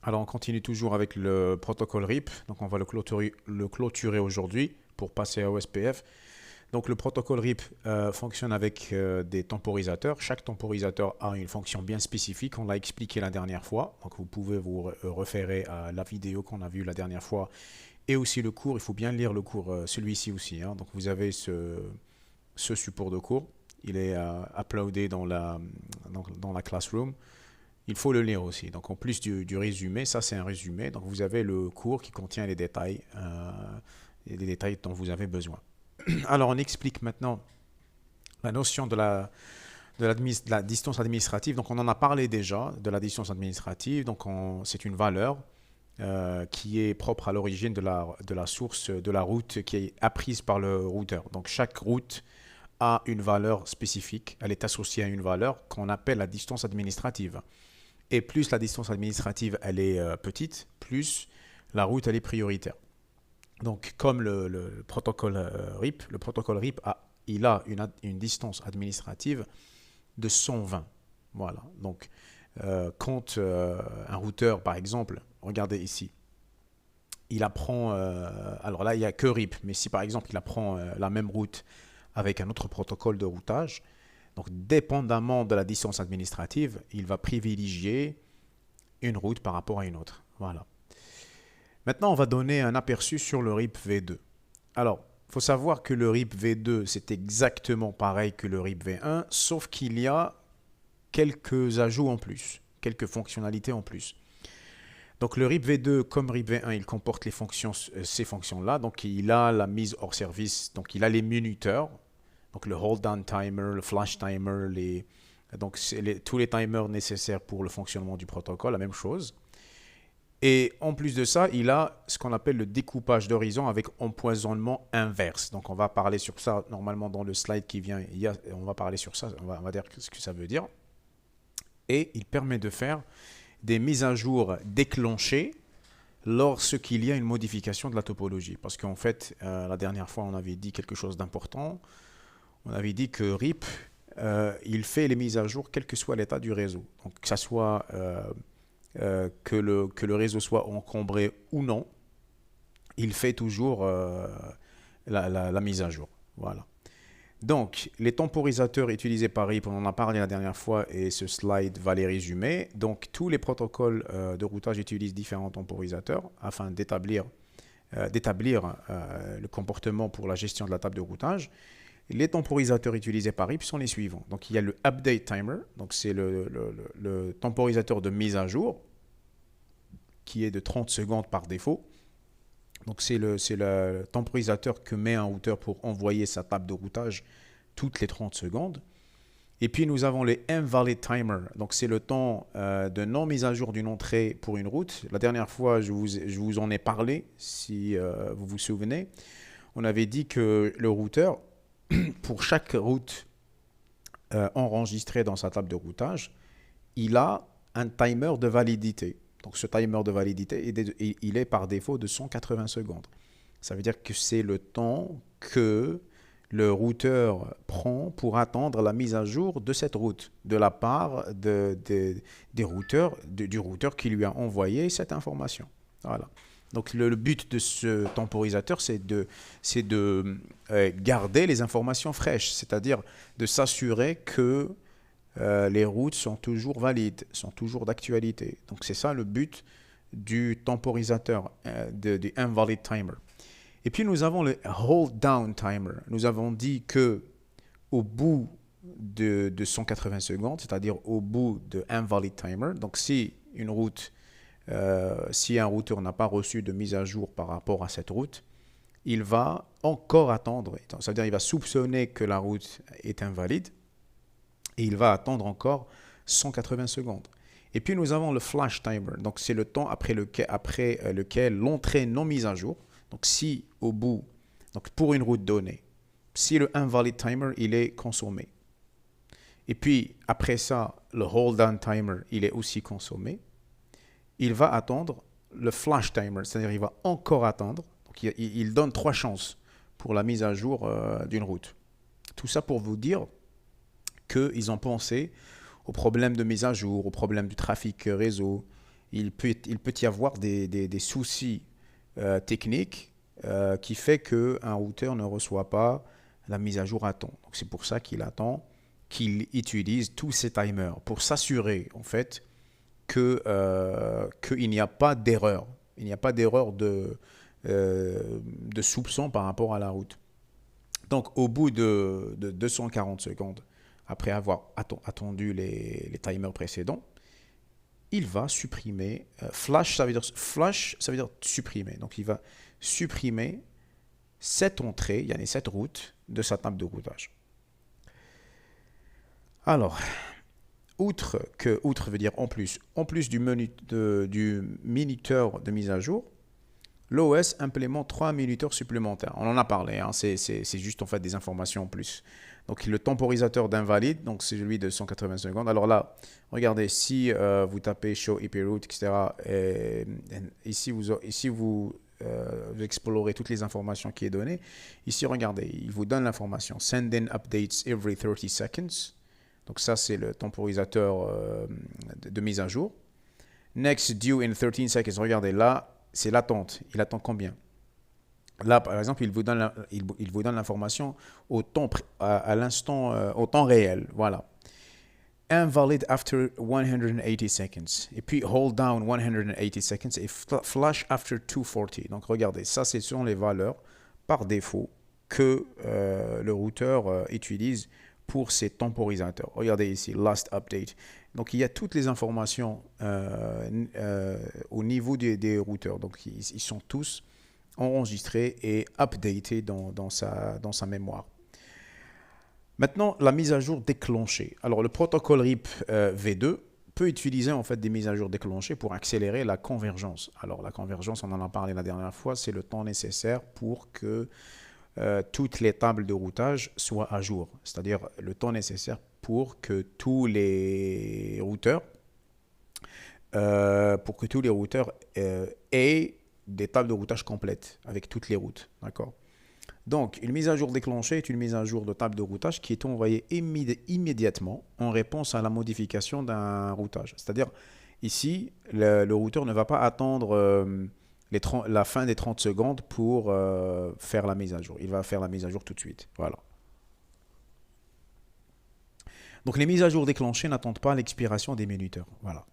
Alors, on continue toujours avec le protocole RIP. Donc, on va le clôturer aujourd'hui pour passer à OSPF. Donc, le protocole RIP fonctionne avec des temporisateurs. Chaque temporisateur a une fonction bien spécifique. On l'a expliqué la dernière fois. Donc, vous pouvez vous référer à la vidéo qu'on a vue la dernière fois et aussi le cours. Il faut bien lire le cours, celui-ci aussi, hein. Donc, vous avez ce support de cours. Il est uploadé dans la classroom. Il faut le lire aussi. Donc, en plus du résumé, ça c'est un résumé. Donc, vous avez le cours qui contient les détails dont vous avez besoin. Alors, on explique maintenant la notion de la distance administrative. Donc, on en a parlé déjà de la distance administrative. Donc, c'est une valeur qui est propre à l'origine de la source de la route qui est apprise par le routeur. Donc, chaque route a une valeur spécifique. Elle est associée à une valeur qu'on appelle la distance administrative. Et plus la distance administrative elle est petite, plus la route elle est prioritaire. Donc comme le protocole RIP, le protocole RIP il a une distance administrative de 120. Voilà. Donc quand un routeur, par exemple, regardez ici, il apprend, alors là il n'y a que RIP, mais si par exemple il apprend la même route avec un autre protocole de routage, donc dépendamment de la distance administrative, il va privilégier une route par rapport à une autre. Voilà. Maintenant, on va donner un aperçu sur le RIP V2. Alors, il faut savoir que le RIP V2, c'est exactement pareil que le RIP V1, sauf qu'il y a quelques ajouts en plus, quelques fonctionnalités en plus. Donc le RIP V2 comme RIP V1, il comporte ces fonctions-là. Donc il a la mise hors service, donc il a les minuteurs, donc le hold down timer, le flash timer, donc tous les timers nécessaires pour le fonctionnement du protocole, la même chose. Et en plus de ça, il a ce qu'on appelle le découpage d'horizon avec empoisonnement inverse. Donc on va parler sur ça normalement dans le slide qui vient. On va parler sur ça, on va dire ce que ça veut dire. Et il permet de faire des mises à jour déclenchées lorsqu'il y a une modification de la topologie. Parce qu'en fait, la dernière fois, on avait dit quelque chose d'important. On avait dit que RIP, il fait les mises à jour quel que soit l'état du réseau. Donc que ça soit que le réseau soit encombré ou non, il fait toujours la mise à jour. Voilà. Donc, les temporisateurs utilisés par RIP, on en a parlé la dernière fois et ce slide va les résumer. Donc, tous les protocoles de routage utilisent différents temporisateurs afin d'établir le comportement pour la gestion de la table de routage. Les temporisateurs utilisés par RIP sont les suivants. Donc, il y a le update timer, donc c'est le temporisateur de mise à jour qui est de 30 secondes par défaut. Donc, c'est le temporisateur que met un routeur pour envoyer sa table de routage toutes les 30 secondes. Et puis, nous avons les invalid timer. Donc, c'est le temps de non mise à jour d'une entrée pour une route. La dernière fois, je vous en ai parlé, si vous vous souvenez. On avait dit que le routeur, pour chaque route enregistrée dans sa table de routage, il a un timer de validité. Donc ce timer de validité, il est par défaut de 180 secondes. Ça veut dire que c'est le temps que le routeur prend pour attendre la mise à jour de cette route, de la part du routeur qui lui a envoyé cette information. Voilà. Donc le but de ce temporisateur, c'est de garder les informations fraîches, c'est-à-dire de s'assurer que les routes sont toujours valides, sont toujours d'actualité. Donc c'est ça le but du temporisateur, du invalid timer. Et puis nous avons le hold down timer. Nous avons dit que au bout de 180 secondes, c'est-à-dire au bout de invalid timer, donc si un routeur n'a pas reçu de mise à jour par rapport à cette route, il va encore attendre. C'est-à-dire il va soupçonner que la route est invalide et il va attendre encore 180 secondes. Et puis nous avons le flash timer. Donc c'est le temps après lequel l'entrée non mise à jour. Donc si au bout, donc pour une route donnée, si le invalid timer il est consommé. Et puis après ça, le hold down timer il est aussi consommé. Il va attendre le flash timer, c'est-à-dire il va encore attendre. Donc il donne 3 chances pour la mise à jour d'une route. Tout ça pour vous dire qu'ils ont pensé aux problèmes de mise à jour, aux problèmes du trafic réseau il peut y avoir des soucis techniques qui fait qu'un routeur ne reçoit pas la mise à jour à temps. Donc c'est pour ça qu'il attend, qu'il utilise tous ces timers pour s'assurer en fait qu'il n'y a pas d'erreur. Il n'y a pas d'erreur de soupçon par rapport à la route. Donc au bout de 240 secondes, après avoir attendu les timers précédents, il va supprimer, flash, ça veut dire supprimer. Donc il va supprimer cette entrée, il y a cette route de sa table de routage. Alors, outre veut dire en plus du minuteur de mise à jour, l'OS implémente 3 minuteurs supplémentaires. On en a parlé, hein, c'est juste en fait des informations en plus. Donc le temporisateur d'invalide, donc c'est celui de 180 secondes. Alors là, regardez, si vous tapez show IP route, etc. Ici vous explorez toutes les informations qui est données. Ici, regardez, il vous donne l'information. Send in updates every 30 seconds. Donc ça, c'est le temporisateur de mise à jour. Next due in 13 seconds. Regardez, là, c'est l'attente. Il attend combien? Là, par exemple, il vous donne l'information à l'instant, au temps réel. Voilà. Invalid after 180 seconds. Et puis, hold down 180 seconds et flash after 240. Donc, regardez, ça, ce sont les valeurs par défaut que le routeur utilise pour ses temporisateurs. Regardez ici, last update. Donc, il y a toutes les informations au niveau des routeurs. Donc, ils sont tous enregistrés et updatés dans sa mémoire. Maintenant, la mise à jour déclenchée. Alors, le protocole RIP V2 peut utiliser en fait des mises à jour déclenchées pour accélérer la convergence. Alors, la convergence, on en a parlé la dernière fois, c'est le temps nécessaire pour que toutes les tables de routage soient à jour. C'est-à-dire le temps nécessaire pour que tous les routeurs aient des tables de routage complètes avec toutes les routes. D'accord? Donc, une mise à jour déclenchée est une mise à jour de table de routage qui est envoyée immédiatement en réponse à la modification d'un routage. C'est-à-dire, ici, le routeur ne va pas attendre la fin des 30 secondes pour faire la mise à jour. Il va faire la mise à jour tout de suite. Voilà. Donc, les mises à jour déclenchées n'attendent pas l'expiration des minuteurs. Voilà.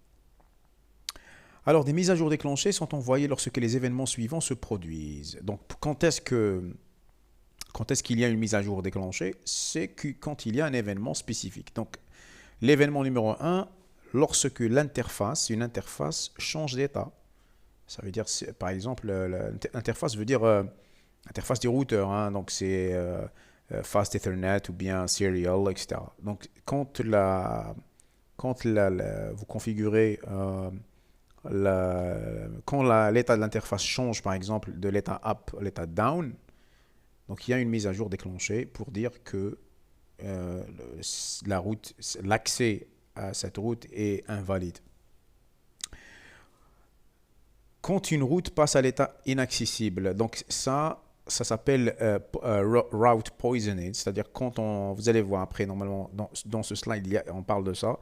Alors, des mises à jour déclenchées sont envoyées lorsque les événements suivants se produisent. Donc, quand est-ce qu'il y a une mise à jour déclenchée? C'est quand il y a un événement spécifique. Donc, l'événement numéro 1, lorsque une interface change d'état. Ça veut dire, par exemple, l'interface veut dire interface du routeur. Hein, donc, c'est Fast Ethernet ou bien Serial, etc. Donc, quand vous configurez... quand l'état de l'interface change, par exemple, de l'état up à l'état down, donc il y a une mise à jour déclenchée pour dire que l'accès à cette route est invalide. Quand une route passe à l'état inaccessible, donc ça s'appelle route poisoning, c'est-à-dire vous allez voir après, normalement, dans ce slide, on parle de ça.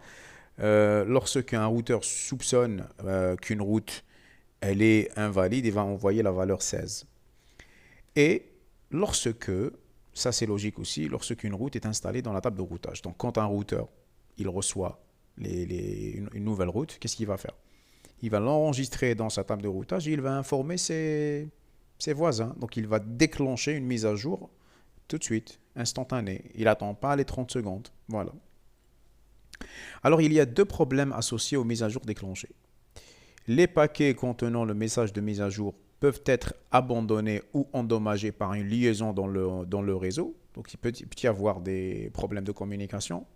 Lorsqu'un routeur soupçonne qu'une route elle est invalide, il va envoyer la valeur 16. Et ça c'est logique aussi, lorsqu'une route est installée dans la table de routage. Donc quand un routeur il reçoit une nouvelle route, qu'est-ce qu'il va faire? Il va l'enregistrer dans sa table de routage et il va informer ses voisins. Donc il va déclencher une mise à jour tout de suite, instantanée. Il n'attend pas les 30 secondes. Voilà. Alors, il y a deux problèmes associés aux mises à jour déclenchées. Les paquets contenant le message de mise à jour peuvent être abandonnés ou endommagés par une liaison dans le réseau. Donc, il peut y avoir des problèmes de communication.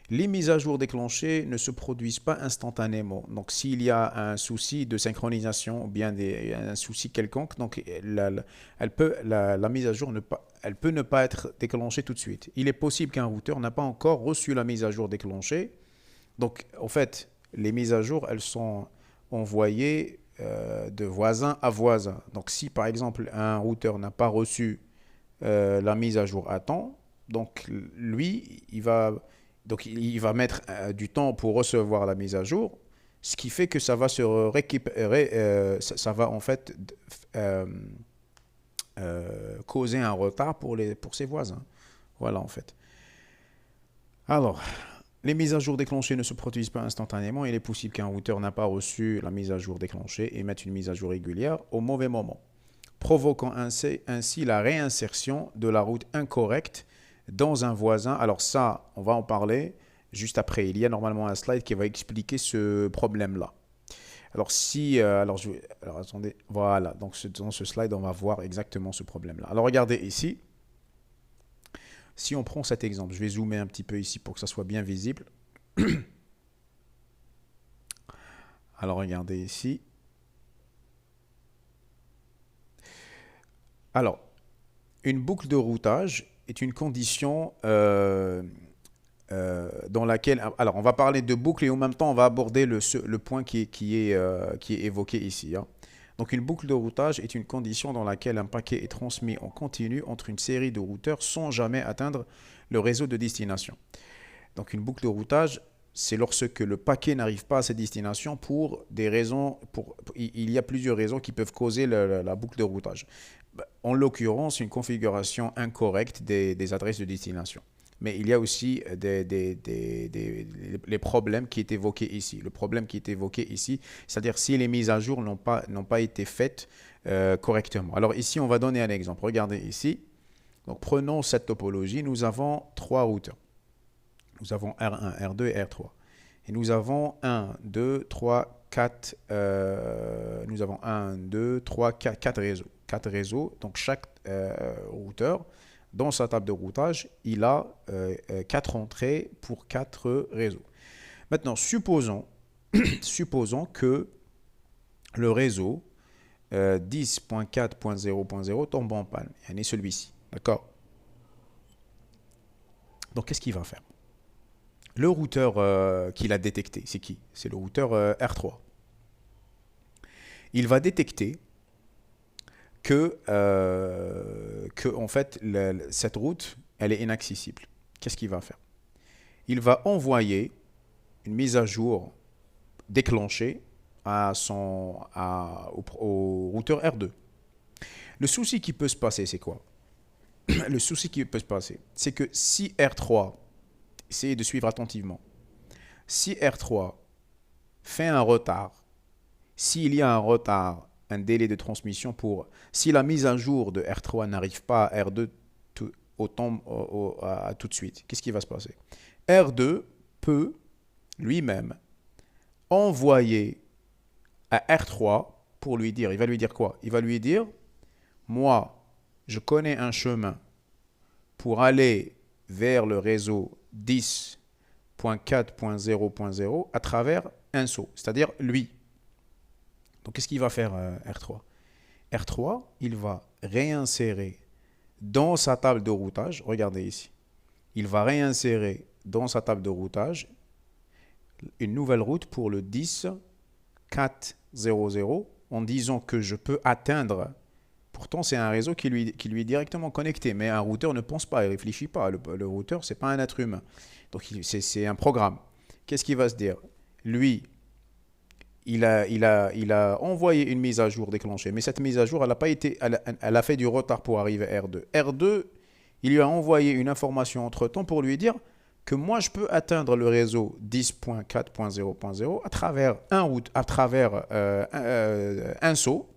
Les mises à jour déclenchées ne se produisent pas instantanément. Donc, s'il y a un souci de synchronisation ou bien un souci quelconque, donc la mise à jour elle peut ne pas être déclenchée tout de suite. Il est possible qu'un routeur n'a pas encore reçu la mise à jour déclenchée. Donc, en fait, les mises à jour, elles sont envoyées de voisin à voisin. Donc, si par exemple un routeur n'a pas reçu la mise à jour à temps, donc lui, il va mettre du temps pour recevoir la mise à jour, Ce qui fait que ça va se récupérer, ça va en fait euh, causer un retard pour ses voisins. Voilà en fait. Alors, les mises à jour déclenchées ne se produisent pas instantanément. Il est possible qu'un routeur n'a pas reçu la mise à jour déclenchée et mette une mise à jour régulière au mauvais moment, provoquant ainsi la réinsertion de la route incorrecte dans un voisin. Alors ça, on va en parler juste après. Il y a normalement un slide qui va expliquer ce problème-là. Alors alors attendez, voilà. Donc dans ce slide, on va voir exactement ce problème-là. Alors regardez ici. Si on prend cet exemple, je vais zoomer un petit peu ici pour que ça soit bien visible. Alors regardez ici. Alors, une boucle de routage est une condition dans laquelle... Alors, on va parler de boucle et en même temps, on va aborder le point qui est évoqué ici, hein. Donc, une boucle de routage est une condition dans laquelle un paquet est transmis en continu entre une série de routeurs sans jamais atteindre le réseau de destination. Donc, une boucle de routage, c'est lorsque le paquet n'arrive pas à sa destination pour des raisons... il y a plusieurs raisons qui peuvent causer la boucle de routage. En l'occurrence, une configuration incorrecte des adresses de destination. Mais il y a aussi les problèmes qui est évoqués ici. Le problème qui est évoqué ici, c'est-à-dire si les mises à jour n'ont pas été faites correctement. Alors ici, on va donner un exemple. Regardez ici. Donc prenons cette topologie. Nous avons trois routeurs. Nous avons R1, R2 et R3. Et nous avons 1, 2, 3, 4. Nous avons 1, 2, 3, 4 réseaux. 4 réseaux. Donc chaque routeur, dans sa table de routage, il a 4 entrées pour 4 réseaux. Maintenant, supposons que le réseau 10.4.0.0 tombe en panne. Il y en a celui-ci. D'accord? Donc, qu'est-ce qu'il va faire? Le routeur qu'il a détecté, c'est qui? C'est le routeur R3. Il va détecter que en fait, cette route, elle est inaccessible. Qu'est-ce qu'il va faire? Il va envoyer une mise à jour déclenchée au routeur R2. Le souci qui peut se passer, c'est quoi? Le souci qui peut se passer, c'est que si R3, essayez de suivre attentivement, si R3 fait un retard, s'il y a un retard, un délai de transmission si la mise à jour de R3 n'arrive pas à R2 tout de suite, qu'est-ce qui va se passer? R2 peut lui-même envoyer à R3 pour lui dire, il va lui dire quoi? Il va lui dire, moi, je connais un chemin pour aller vers le réseau 10.4.0.0 à travers un saut, c'est-à-dire lui. Donc, qu'est-ce qu'il va faire R3? R3, il va réinsérer dans sa table de routage, regardez ici, il va réinsérer dans sa table de routage une nouvelle route pour le 10.4.0.0 en disant que je peux atteindre, pourtant c'est un réseau qui lui est directement connecté, mais un routeur ne pense pas, il ne réfléchit pas, le routeur c'est pas un être humain, donc c'est un programme. Qu'est-ce qu'il va se dire? Lui, il a envoyé une mise à jour déclenchée, mais cette mise à jour, elle a fait du retard pour arriver à R2. R2, il lui a envoyé une information entre-temps pour lui dire que moi, je peux atteindre le réseau 10.4.0.0 à travers un saut,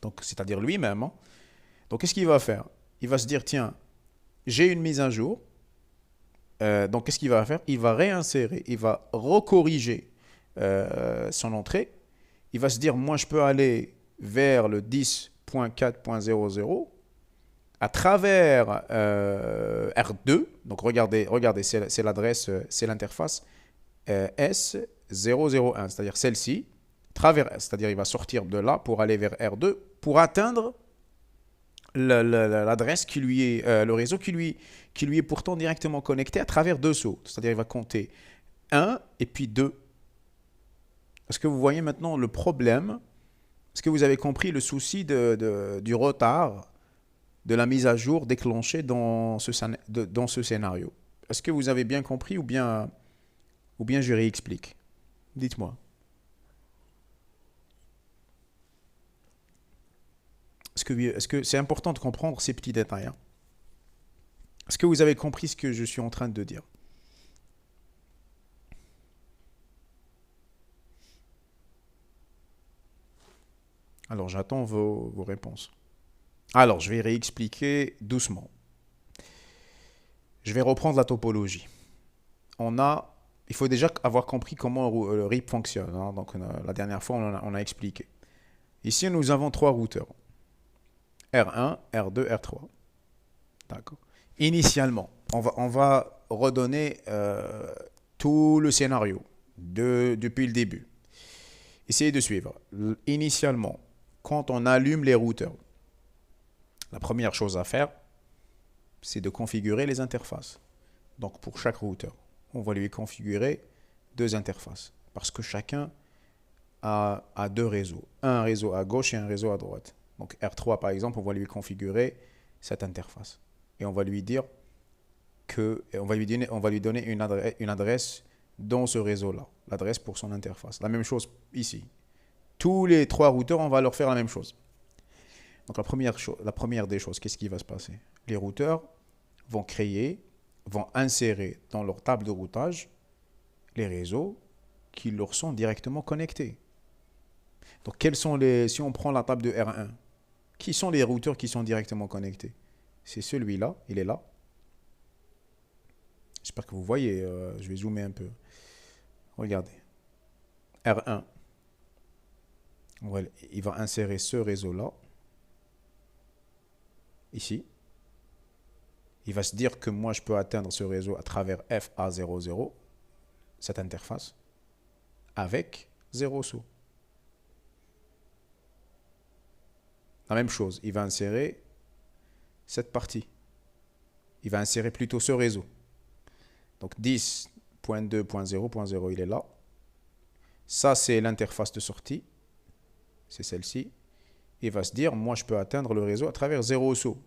donc c'est-à-dire lui-même, hein. Donc, qu'est-ce qu'il va faire? Il va se dire, tiens, j'ai une mise à jour. Donc, qu'est-ce qu'il va faire? Il va réinsérer, il va recorriger son entrée. Il va se dire, moi, je peux aller vers le 10.4.00 à travers R2. Donc, regardez, c'est l'adresse, c'est l'interface S001, c'est-à-dire celle-ci. C'est-à-dire il va sortir de là pour aller vers R2 pour atteindre l'adresse qui lui est, le réseau qui lui est pourtant directement connecté à travers deux sauts. C'est-à-dire il va compter 1 et puis 2. Est-ce que vous voyez maintenant le problème? Est-ce que vous avez compris le souci du retard de la mise à jour déclenchée dans ce scénario? Est-ce que vous avez bien compris ou bien je réexplique? Dites-moi. Est-ce que c'est important de comprendre ces petits détails, hein? Est-ce que vous avez compris ce que je suis en train de dire? Alors, j'attends vos réponses. Alors, je vais réexpliquer doucement. Je vais reprendre la topologie. Il faut déjà avoir compris comment le RIP fonctionne, hein. Donc, la dernière fois, on a expliqué. Ici, nous avons trois routeurs. R1, R2, R3. D'accord. Initialement, on va redonner tout le scénario depuis le début. Essayez de suivre. Initialement, quand on allume les routeurs, la première chose à faire, c'est de configurer les interfaces. Donc pour chaque routeur, on va lui configurer deux interfaces. Parce que chacun a deux réseaux. Un réseau à gauche et un réseau à droite. Donc R3 par exemple, on va lui configurer cette interface. Et on va lui dire on va lui donner une adresse dans ce réseau-là. L'adresse pour son interface. La même chose ici. Tous les trois routeurs, on va leur faire la même chose. Donc la première des choses, qu'est-ce qui va se passer? Les routeurs vont insérer dans leur table de routage les réseaux qui leur sont directement connectés. Donc si on prend la table de R1, qui sont les routeurs qui sont directement connectés? C'est celui-là, il est là. J'espère que vous voyez, je vais zoomer un peu. Regardez. R1, il va insérer ce réseau-là. Ici. Il va se dire que moi, je peux atteindre ce réseau à travers FA00, cette interface, avec 0 saut. La même chose, il va insérer cette partie. Il va insérer plutôt ce réseau. Donc 10.2.0.0, il est là. Ça, c'est l'interface de sortie. C'est celle-ci. Il va se dire, moi, je peux atteindre le réseau à travers 0 saut.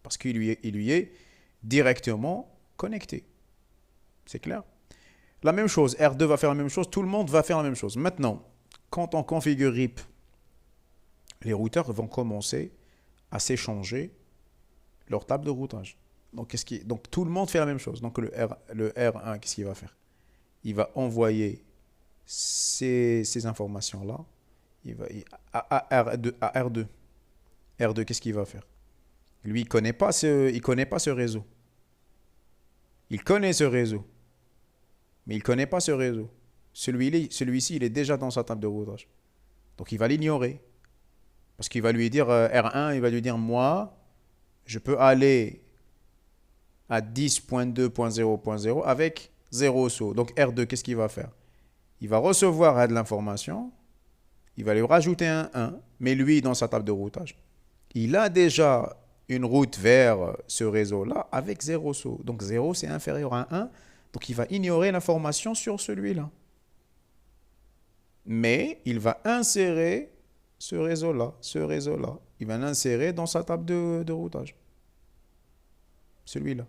Parce qu'il lui est directement connecté. C'est clair? La même chose, R2 va faire la même chose, tout le monde va faire la même chose. Maintenant, quand on configure RIP, les routeurs vont commencer à s'échanger leur table de routage. Donc tout le monde fait la même chose. Donc le R1, qu'est-ce qu'il va faire? Il va envoyer ces informations-là à R2. R2, qu'est-ce qu'il va faire? Lui, il ne connaît pas ce réseau. Il connaît ce réseau. Mais il ne connaît pas ce réseau. Celui-ci, il est déjà dans sa table de routage. Donc il va l'ignorer. Parce qu'il va lui dire, R1, il va lui dire, moi, je peux aller à 10.2.0.0 avec 0 saut. Donc R2, qu'est-ce qu'il va faire? Il va recevoir de l'information, il va lui rajouter un 1, mais lui, dans sa table de routage, il a déjà une route vers ce réseau-là avec 0 saut. Donc 0, c'est inférieur à 1, donc il va ignorer l'information sur celui-là. Mais il va insérer ce réseau-là, il va l'insérer dans sa table de routage. Celui-là.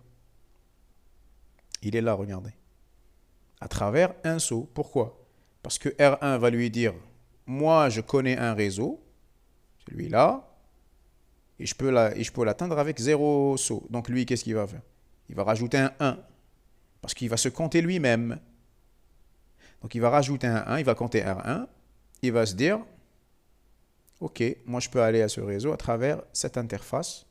Il est là, regardez. À travers un saut. Pourquoi? Parce que R1 va lui dire, moi, je connais un réseau, celui-là, et je peux l'atteindre avec 0 saut. Donc lui, qu'est-ce qu'il va faire? Il va rajouter un 1, parce qu'il va se compter lui-même. Donc il va rajouter un 1, il va compter R1, il va se dire, ok, moi je peux aller à ce réseau à travers cette interface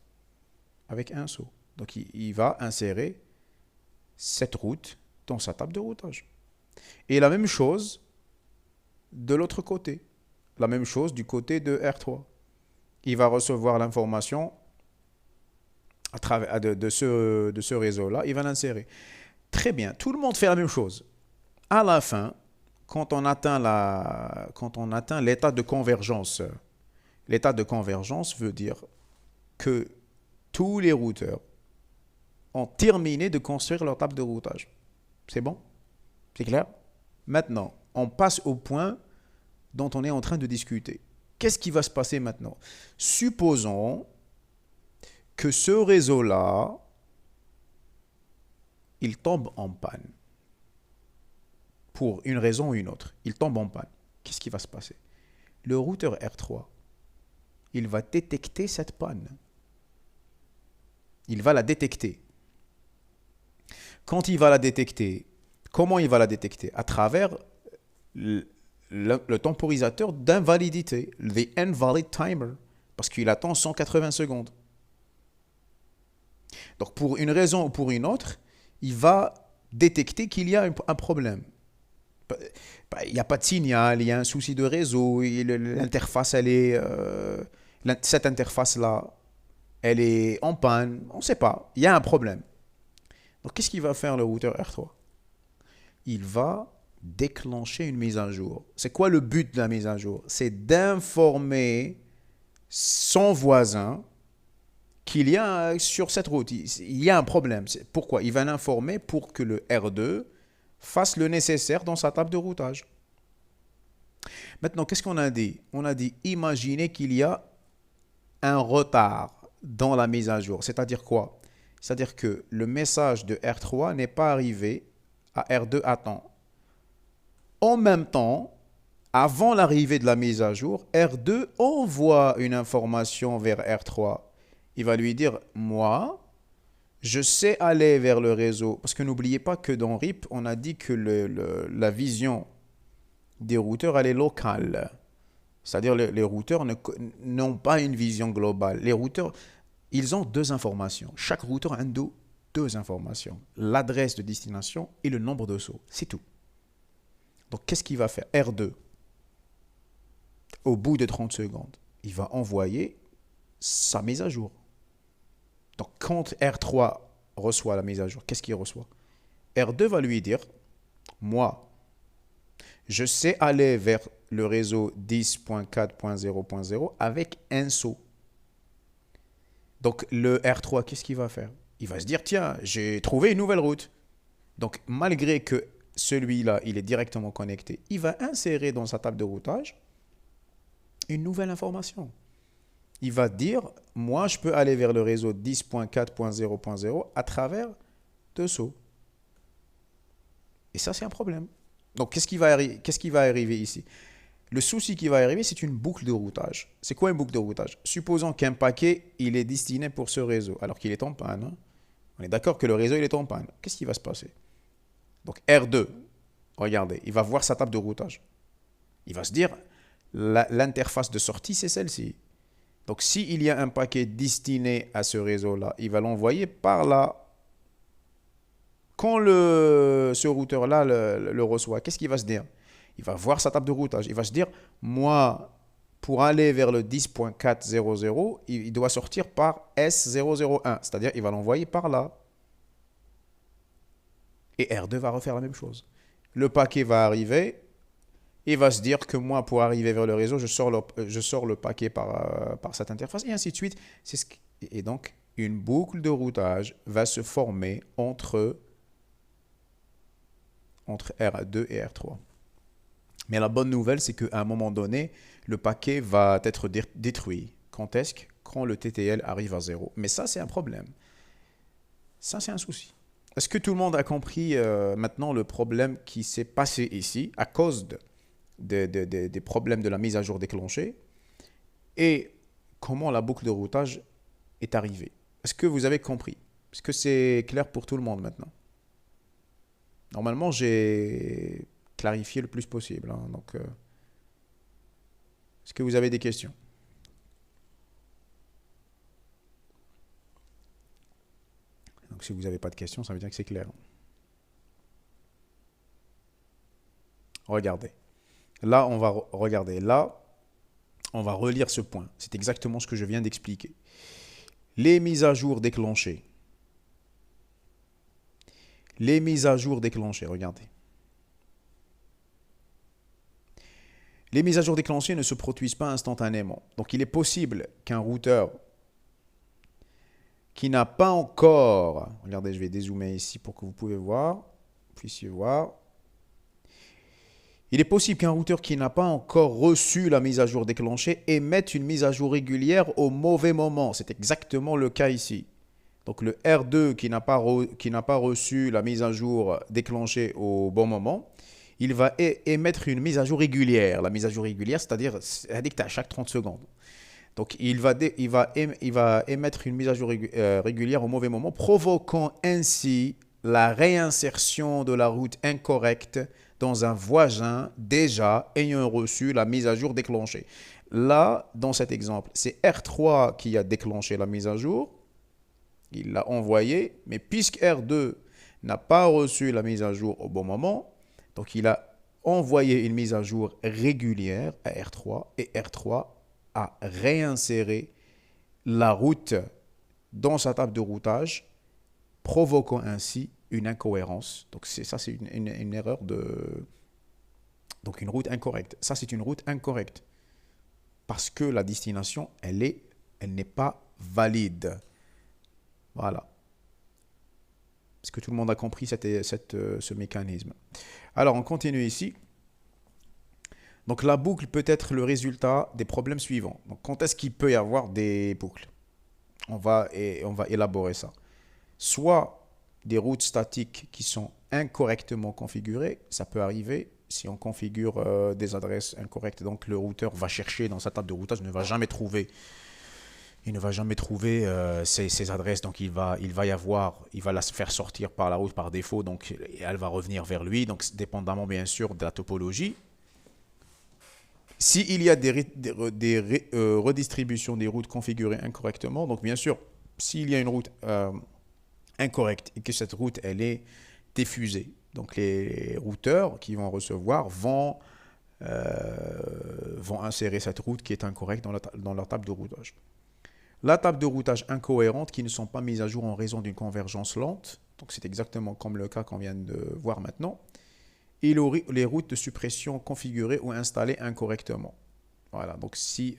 avec un saut. Donc il va insérer cette route dans sa table de routage. Et la même chose de l'autre côté. La même chose du côté de R3. Il va recevoir l'information à travers de ce réseau-là, il va l'insérer. Très bien, tout le monde fait la même chose. À la fin, quand on atteint l'état de convergence veut dire que tous les routeurs ont terminé de construire leur table de routage. C'est bon? C'est clair? Maintenant, on passe au point dont on est en train de discuter. Qu'est-ce qui va se passer maintenant? Supposons que ce réseau-là, il tombe en panne. Pour une raison ou une autre. Il tombe en panne. Qu'est-ce qui va se passer? Le routeur R3, il va détecter cette panne. Il va la détecter. Quand il va la détecter, comment il va la détecter? À travers le temporisateur d'invalidité, the invalid timer, parce qu'il attend 180 secondes. Donc pour une raison ou pour une autre, il va détecter qu'il y a un problème. Il n'y a pas de signal, il y a un souci de réseau, l'interface, cette interface-là, elle est en panne, on ne sait pas, il y a un problème. Donc qu'est-ce qu'il va faire le routeur R3? Il va déclencher une mise à jour. C'est quoi le but de la mise à jour? C'est d'informer son voisin qu'il y a sur cette route, il y a un problème. Pourquoi? Il va l'informer pour que le R2 fasse le nécessaire dans sa table de routage. Maintenant, qu'est-ce qu'on a dit? On a dit, imaginez qu'il y a un retard dans la mise à jour. C'est-à-dire quoi? C'est-à-dire que le message de R3 n'est pas arrivé à R2 à temps. En même temps, avant l'arrivée de la mise à jour, R2 envoie une information vers R3. Il va lui dire, moi, je sais aller vers le réseau. Parce que n'oubliez pas que dans RIP, on a dit que la vision des routeurs, elle est locale. C'est-à-dire les routeurs n'ont pas une vision globale. Les routeurs, ils ont deux informations. Chaque routeur a deux informations. L'adresse de destination et le nombre de sauts. C'est tout. Donc, qu'est-ce qu'il va faire? R2, au bout de 30 secondes, il va envoyer sa mise à jour. Donc, quand R3 reçoit la mise à jour, qu'est-ce qu'il reçoit? R2 va lui dire, moi, je sais aller vers le réseau 10.4.0.0 avec un saut. Donc, le R3, qu'est-ce qu'il va faire? Il va se dire, tiens, j'ai trouvé une nouvelle route. Donc, malgré que celui-là, il est directement connecté, il va insérer dans sa table de routage une nouvelle information. Il va dire, moi, je peux aller vers le réseau 10.4.0.0 à travers deux sauts. Et ça, c'est un problème. Donc, qu'est-ce qui va arriver ici? Le souci qui va arriver, c'est une boucle de routage. C'est quoi une boucle de routage? Supposons qu'un paquet, il est destiné pour ce réseau, alors qu'il est en panne. Hein? On est d'accord que le réseau, il est en panne. Qu'est-ce qui va se passer? Donc, R2, regardez, il va voir sa table de routage. Il va se dire, l'interface de sortie, c'est celle-ci. Donc, s'il y a un paquet destiné à ce réseau-là, il va l'envoyer par là. Quand ce routeur-là le reçoit, qu'est-ce qu'il va se dire? Il va voir sa table de routage. Il va se dire, moi, pour aller vers le 10.400, il doit sortir par S001. C'est-à-dire, il va l'envoyer par là. Et R2 va refaire la même chose. Le paquet va arriver. Il va se dire que moi, pour arriver vers le réseau, je sors le paquet par cette interface. Et ainsi de suite. Et donc, une boucle de routage va se former entre R2 et R3. Mais la bonne nouvelle, c'est qu'à un moment donné, le paquet va être détruit. Quand est-ce? Quand le TTL arrive à 0. Mais ça, c'est un problème. Ça, c'est un souci. Est-ce que tout le monde a compris maintenant le problème qui s'est passé ici à cause des problèmes de la mise à jour déclenchée et comment la boucle de routage est arrivée? Est-ce que vous avez compris? Est-ce que c'est clair pour tout le monde maintenant? Normalement, j'ai clarifié le plus possible. Hein, donc, est-ce que vous avez des questions? Donc, si vous n'avez pas de questions, ça veut dire que c'est clair. Regardez. Là, on va regarder. Là, on va relire ce point. C'est exactement ce que je viens d'expliquer. Les mises à jour déclenchées. Les mises à jour déclenchées, regardez. Les mises à jour déclenchées ne se produisent pas instantanément. Donc, il est possible qu'un routeur qui n'a pas encore... Regardez, je vais dézoomer ici pour que vous puissiez voir. Il est possible qu'un routeur qui n'a pas encore reçu la mise à jour déclenchée émette une mise à jour régulière au mauvais moment. C'est exactement le cas ici. Donc le R2 qui n'a pas reçu la mise à jour déclenchée au bon moment, il va émettre une mise à jour régulière. La mise à jour régulière, c'est-à-dire addict à chaque 30 secondes. Donc, il va émettre une mise à jour régulière au mauvais moment, provoquant ainsi la réinsertion de la route incorrecte dans un voisin déjà ayant reçu la mise à jour déclenchée. Là, dans cet exemple, c'est R3 qui a déclenché la mise à jour. Il l'a envoyé, mais puisque R2 n'a pas reçu la mise à jour au bon moment, donc il a envoyé une mise à jour régulière à R3 et R3 a réinséré la route dans sa table de routage, provoquant ainsi une incohérence. Donc c'est une erreur de... Donc une route incorrecte. Ça, c'est une route incorrecte parce que la destination, elle n'est pas valide. Voilà. Est-ce que tout le monde a compris ce mécanisme? Alors, on continue ici. Donc, la boucle peut être le résultat des problèmes suivants. Donc, quand est-ce qu'il peut y avoir des boucles? On va élaborer ça. Soit des routes statiques qui sont incorrectement configurées, ça peut arriver si on configure des adresses incorrectes. Donc, le routeur va chercher dans sa table de routage, il ne va jamais trouver ces adresses, donc il va la faire sortir par la route par défaut, donc elle va revenir vers lui, donc dépendamment bien sûr de la topologie. S'il y a des redistributions des routes configurées incorrectement, donc bien sûr, s'il y a une route incorrecte et que cette route elle est diffusée, donc les routeurs qui vont recevoir vont insérer cette route qui est incorrecte dans leur table de routage. La table de routage incohérente qui ne sont pas mises à jour en raison d'une convergence lente. Donc c'est exactement comme le cas qu'on vient de voir maintenant. Et les routes de suppression configurées ou installées incorrectement. Voilà, donc si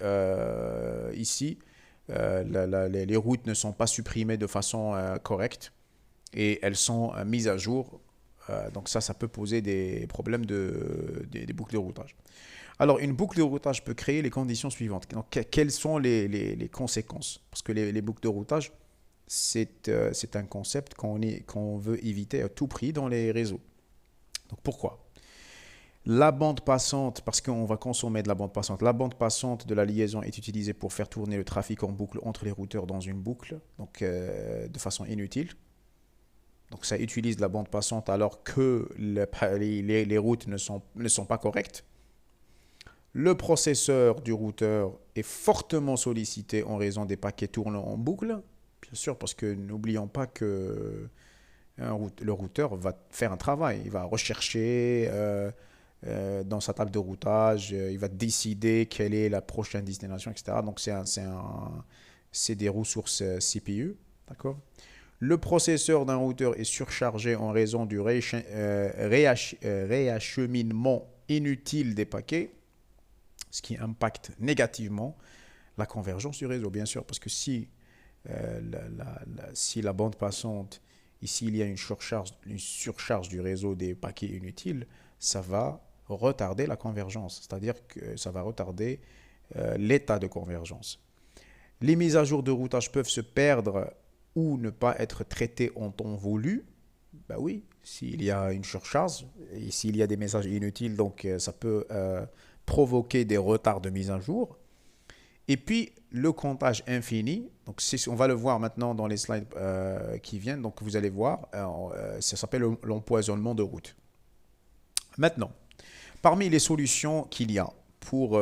ici, les routes ne sont pas supprimées de façon correcte et elles sont mises à jour, donc ça peut poser des problèmes des boucles de routage. Alors, une boucle de routage peut créer les conditions suivantes. Donc, quelles sont les conséquences? Parce que les boucles de routage, c'est un concept qu'on veut éviter à tout prix dans les réseaux. Donc, pourquoi? La bande passante, parce qu'on va consommer de la bande passante, la bande passante de la liaison est utilisée pour faire tourner le trafic en boucle entre les routeurs dans une boucle, donc de façon inutile. Donc, ça utilise la bande passante alors que les routes ne sont pas correctes. Le processeur du routeur est fortement sollicité en raison des paquets tournant en boucle. Bien sûr, parce que n'oublions pas que le routeur va faire un travail. Il va rechercher dans sa table de routage, il va décider quelle est la prochaine destination, etc. Donc, c'est des ressources CPU. D'accord? Le processeur d'un routeur est surchargé en raison du réacheminement inutile des paquets, ce qui impacte négativement la convergence du réseau, bien sûr, parce que si la bande passante, ici il y a une surcharge du réseau des paquets inutiles, ça va retarder la convergence, c'est-à-dire que ça va retarder l'état de convergence. Les mises à jour de routage peuvent se perdre ou ne pas être traitées en temps voulu. Ben oui, s'il y a une surcharge et s'il y a des messages inutiles, donc ça peut provoquer des retards de mise à jour. Et puis, le comptage infini, donc on va le voir maintenant dans les slides qui viennent, donc vous allez voir, ça s'appelle l'empoisonnement de route. Maintenant, parmi les solutions qu'il y a pour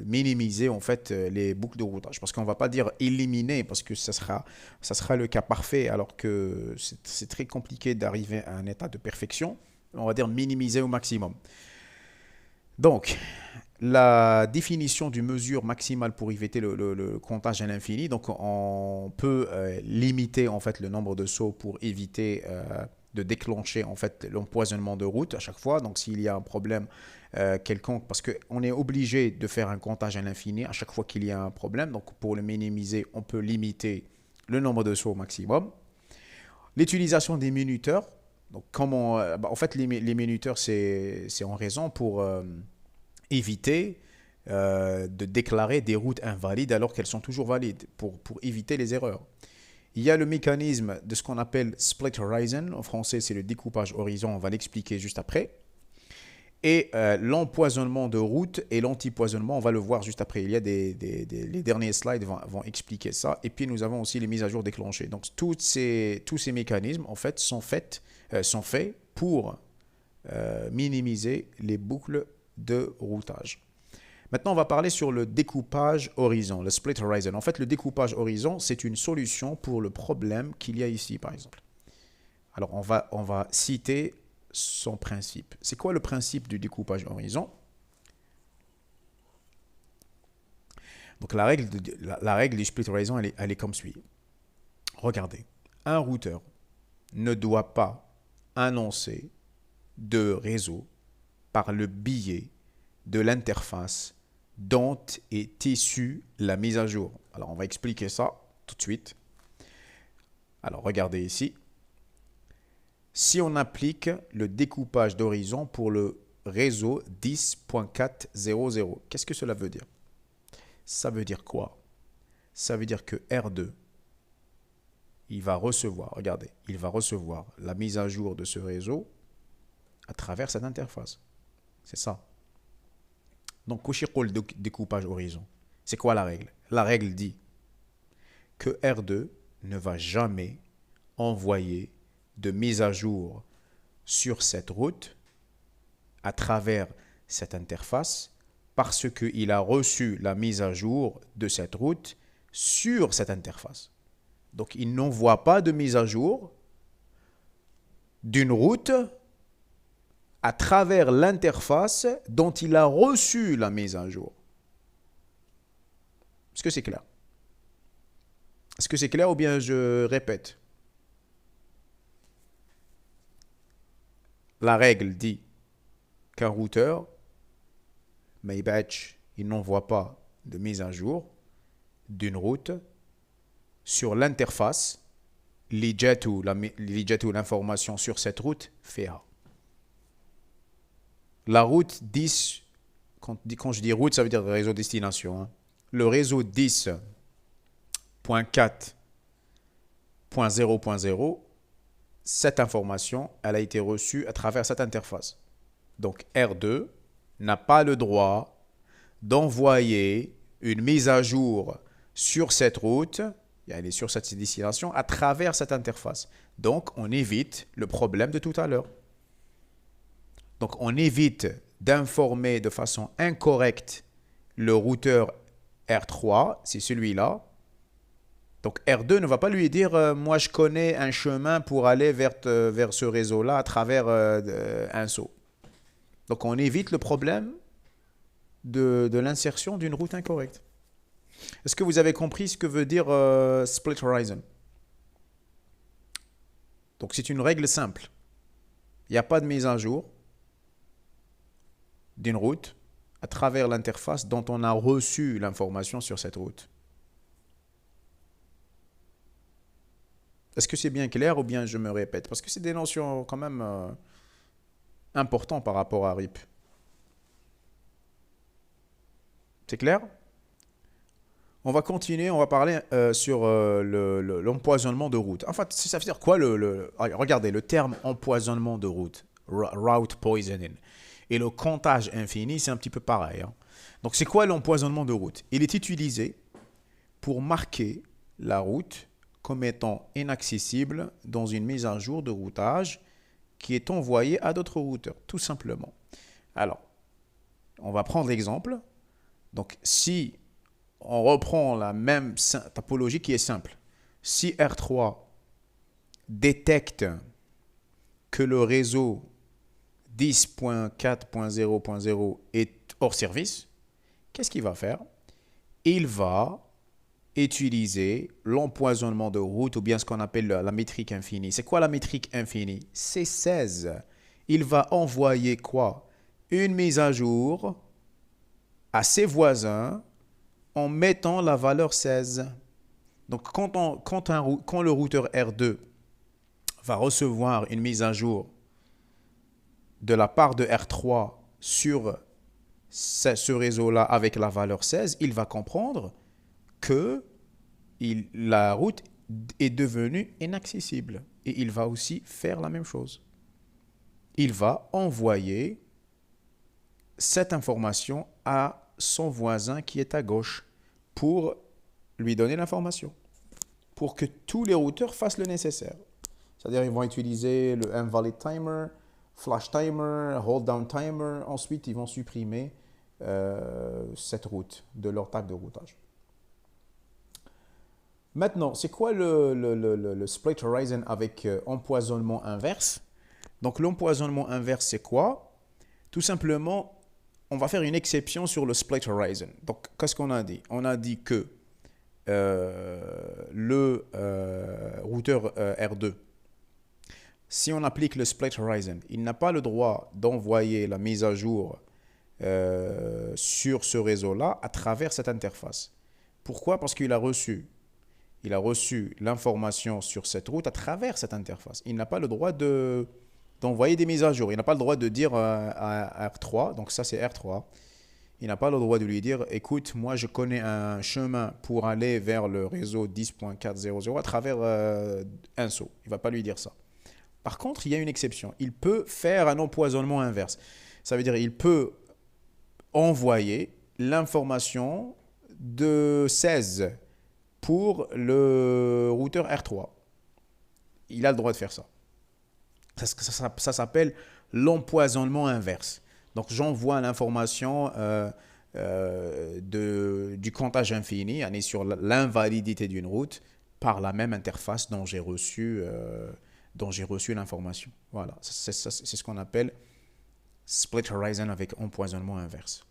minimiser en fait les boucles de routage, parce qu'on ne va pas dire éliminer, parce que ça sera le cas parfait, alors que c'est très compliqué d'arriver à un état de perfection, on va dire minimiser au maximum. Donc, la définition d'une mesure maximale pour éviter le comptage à l'infini, donc on peut limiter en fait le nombre de sauts pour éviter de déclencher en fait l'empoisonnement de route à chaque fois. Donc s'il y a un problème quelconque, parce qu'on est obligé de faire un comptage à l'infini à chaque fois qu'il y a un problème, donc pour le minimiser, on peut limiter le nombre de sauts au maximum. L'utilisation des minuteurs. Donc, en fait, les minuteurs, c'est en raison pour éviter de déclarer des routes invalides alors qu'elles sont toujours valides, pour éviter les erreurs. Il y a le mécanisme de ce qu'on appelle split horizon. En français, c'est le découpage horizon. On va l'expliquer juste après. Et l'empoisonnement de route et l'antipoisonnement, on va le voir juste après. Il y a les derniers slides vont expliquer ça. Et puis nous avons aussi les mises à jour déclenchées. Donc tous ces mécanismes en fait sont faits pour minimiser les boucles de routage. Maintenant, on va parler sur le découpage horizon, le split horizon. En fait, le découpage horizon, c'est une solution pour le problème qu'il y a ici, par exemple. Alors, on va citer son principe. C'est quoi le principe du découpage horizon? Donc, la règle du split horizon, elle est comme suit. Regardez, un routeur ne doit pas annoncer de réseau par le biais de l'interface dont est issue la mise à jour. Alors, on va expliquer ça tout de suite. Alors, regardez ici. Si on applique le découpage d'horizon pour le réseau 10.400, qu'est-ce que cela veut dire? Ça veut dire quoi? Ça veut dire que R2, il va recevoir, regardez, il va recevoir la mise à jour de ce réseau à travers cette interface. C'est ça. Donc, le découpage horizon, c'est quoi la règle? La règle dit que R2 ne va jamais envoyer de mise à jour sur cette route à travers cette interface parce qu'il a reçu la mise à jour de cette route sur cette interface. Donc, il n'envoie pas de mise à jour d'une route à travers l'interface dont il a reçu la mise à jour. Est-ce que c'est clair? Est-ce que c'est clair ou bien je répète? La règle dit qu'un routeur, Maybatch, il n'envoie pas de mise à jour d'une route sur l'interface, l'information sur cette route, FEA. La route 10, quand je dis route, ça veut dire réseau destination. Hein. Le réseau 10.4.0.0, cette information, elle a été reçue à travers cette interface. Donc R2 n'a pas le droit d'envoyer une mise à jour sur cette route, elle est sur cette destination, à travers cette interface. Donc on évite le problème de tout à l'heure. Donc on évite d'informer de façon incorrecte le routeur R3, c'est celui-là. Donc R2 ne va pas lui dire moi je connais un chemin pour aller vers ce réseau-là à travers un saut. Donc on évite le problème de l'insertion d'une route incorrecte. Est-ce que vous avez compris ce que veut dire split horizon? Donc c'est une règle simple. Il n'y a pas de mise à jour d'une route à travers l'interface dont on a reçu l'information sur cette route. Est-ce que c'est bien clair ou bien je me répète? Parce que c'est des notions quand même importantes par rapport à RIP. C'est clair? On va continuer, on va parler sur l'empoisonnement de route. En fait, ça veut dire quoi regardez, le terme empoisonnement de route, route poisoning, et le comptage infini, c'est un petit peu pareil. Hein. Donc, c'est quoi l'empoisonnement de route? Il est utilisé pour marquer la route comme étant inaccessible dans une mise à jour de routage qui est envoyée à d'autres routeurs, tout simplement. Alors, on va prendre l'exemple. Donc, si on reprend la même topologie qui est simple, si R3 détecte que le réseau 10.4.0.0 est hors service, qu'est-ce qu'il va faire? Il va utiliser l'empoisonnement de route ou bien ce qu'on appelle la métrique infinie. C'est quoi la métrique infinie? C'est 16. Il va envoyer quoi? Une mise à jour à ses voisins en mettant la valeur 16. Donc quand le routeur R2 va recevoir une mise à jour de la part de R3 sur ce réseau-là avec la valeur 16, il va comprendre que la route est devenue inaccessible. Et il va aussi faire la même chose. Il va envoyer cette information à son voisin qui est à gauche pour lui donner l'information, pour que tous les routeurs fassent le nécessaire. C'est-à-dire ils vont utiliser le invalid timer, flash timer, hold down timer. Ensuite, ils vont supprimer cette route de leur table de routage. Maintenant, c'est quoi le split horizon avec empoisonnement inverse? Donc l'empoisonnement inverse, c'est quoi? Tout simplement, on va faire une exception sur le split horizon. Donc, qu'est-ce qu'on a dit? On a dit que le routeur R2, si on applique le split horizon, il n'a pas le droit d'envoyer la mise à jour sur ce réseau-là à travers cette interface. Pourquoi? Parce qu'il a reçu l'information sur cette route à travers cette interface. Il n'a pas le droit d'envoyer des mises à jour. Il n'a pas le droit de dire à R3, donc ça c'est R3, il n'a pas le droit de lui dire, écoute, moi je connais un chemin pour aller vers le réseau 10.400 à travers un saut. Il ne va pas lui dire ça. Par contre, il y a une exception. Il peut faire un empoisonnement inverse. Ça veut dire qu'il peut envoyer l'information de 16 pour le routeur R3. Il a le droit de faire ça. Ça s'appelle l'empoisonnement inverse. Donc, j'envoie l'information du comptage infini, on est sur l'invalidité d'une route, par la même interface dont j'ai reçu l'information. Voilà, c'est ce qu'on appelle split horizon avec empoisonnement inverse.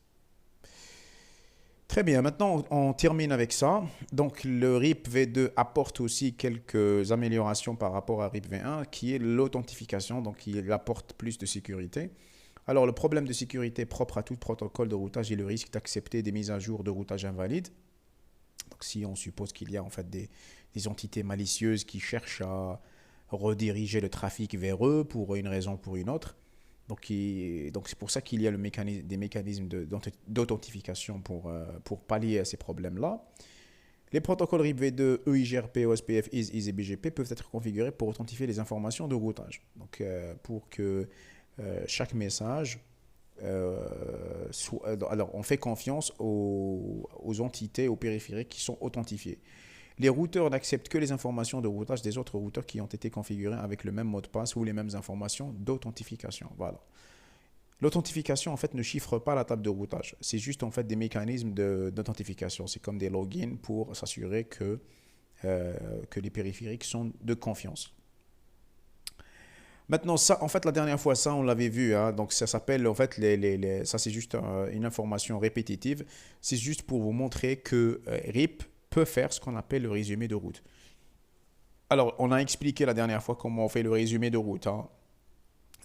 Très bien, maintenant on termine avec ça. Donc le RIP V2 apporte aussi quelques améliorations par rapport à RIP V1 qui est l'authentification, donc il apporte plus de sécurité. Alors le problème de sécurité propre à tout protocole de routage est le risque d'accepter des mises à jour de routage invalides. Donc si on suppose qu'il y a en fait des entités malicieuses qui cherchent à rediriger le trafic vers eux pour une raison ou pour une autre. Donc c'est pour ça qu'il y a des mécanismes d'authentification pour pallier à ces problèmes-là. Les protocoles RIP V2, EIGRP, OSPF, IS et BGP peuvent être configurés pour authentifier les informations de routage. Donc pour que chaque message alors on fait confiance aux entités, aux périphériques qui sont authentifiés. Les routeurs n'acceptent que les informations de routage des autres routeurs qui ont été configurés avec le même mot de passe ou les mêmes informations d'authentification. Voilà. L'authentification, en fait, ne chiffre pas la table de routage. C'est juste, en fait, des mécanismes d'authentification. C'est comme des logins pour s'assurer que les périphériques sont de confiance. Maintenant, ça, en fait, la dernière fois, ça, on l'avait vu. Hein, donc, ça s'appelle, en fait, ça, c'est juste une information répétitive. C'est juste pour vous montrer que RIP peut faire ce qu'on appelle le résumé de route. Alors, on a expliqué la dernière fois comment on fait le résumé de route. Hein.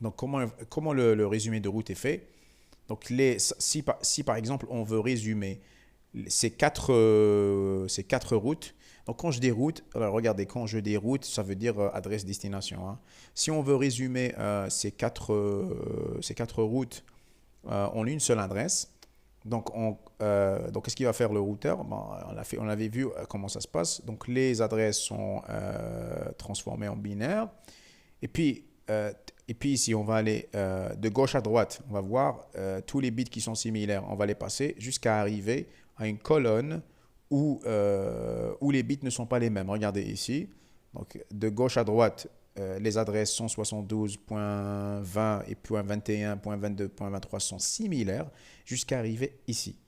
Donc, comment le résumé de route est fait. Donc, si par exemple, on veut résumer ces quatre routes. Donc, quand je dis route, alors regardez, quand je dis route, ça veut dire adresse-destination. Hein. Si on veut résumer ces quatre routes en une seule adresse, donc qu'est-ce qu'il va faire le routeur? Bon, on avait vu comment ça se passe. Donc, les adresses sont transformées en binaire. Et puis, si on va aller de gauche à droite, on va voir tous les bits qui sont similaires. On va les passer jusqu'à arriver à une colonne où les bits ne sont pas les mêmes. Regardez ici. Donc, de gauche à droite, les adresses 172.20 et .21.22.23 sont similaires jusqu'à arriver ici.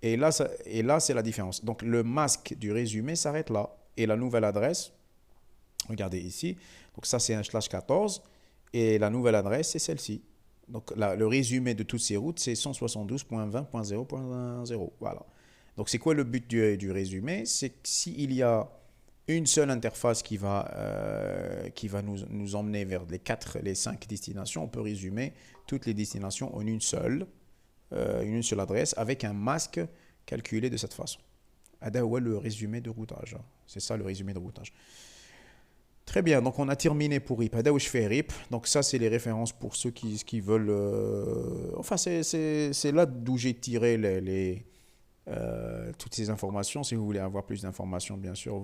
Et là, c'est la différence. Donc, le masque du résumé s'arrête là. Et la nouvelle adresse, regardez ici. Donc, ça, c'est un /14. Et la nouvelle adresse, c'est celle-ci. Donc, le résumé de toutes ces routes, c'est 172.20.0.0. Voilà. Donc, c'est quoi le but du résumé? C'est que s'il y a une seule interface qui va nous emmener vers les 5 destinations, on peut résumer toutes les destinations en une seule adresse avec un masque calculé de cette façon. C'est le résumé de routage. C'est ça le résumé de routage. Très bien, donc on a terminé pour RIP. Je fais RIP. Donc ça, c'est les références pour ceux qui veulent... Enfin, c'est là d'où j'ai tiré toutes ces informations. Si vous voulez avoir plus d'informations, bien sûr,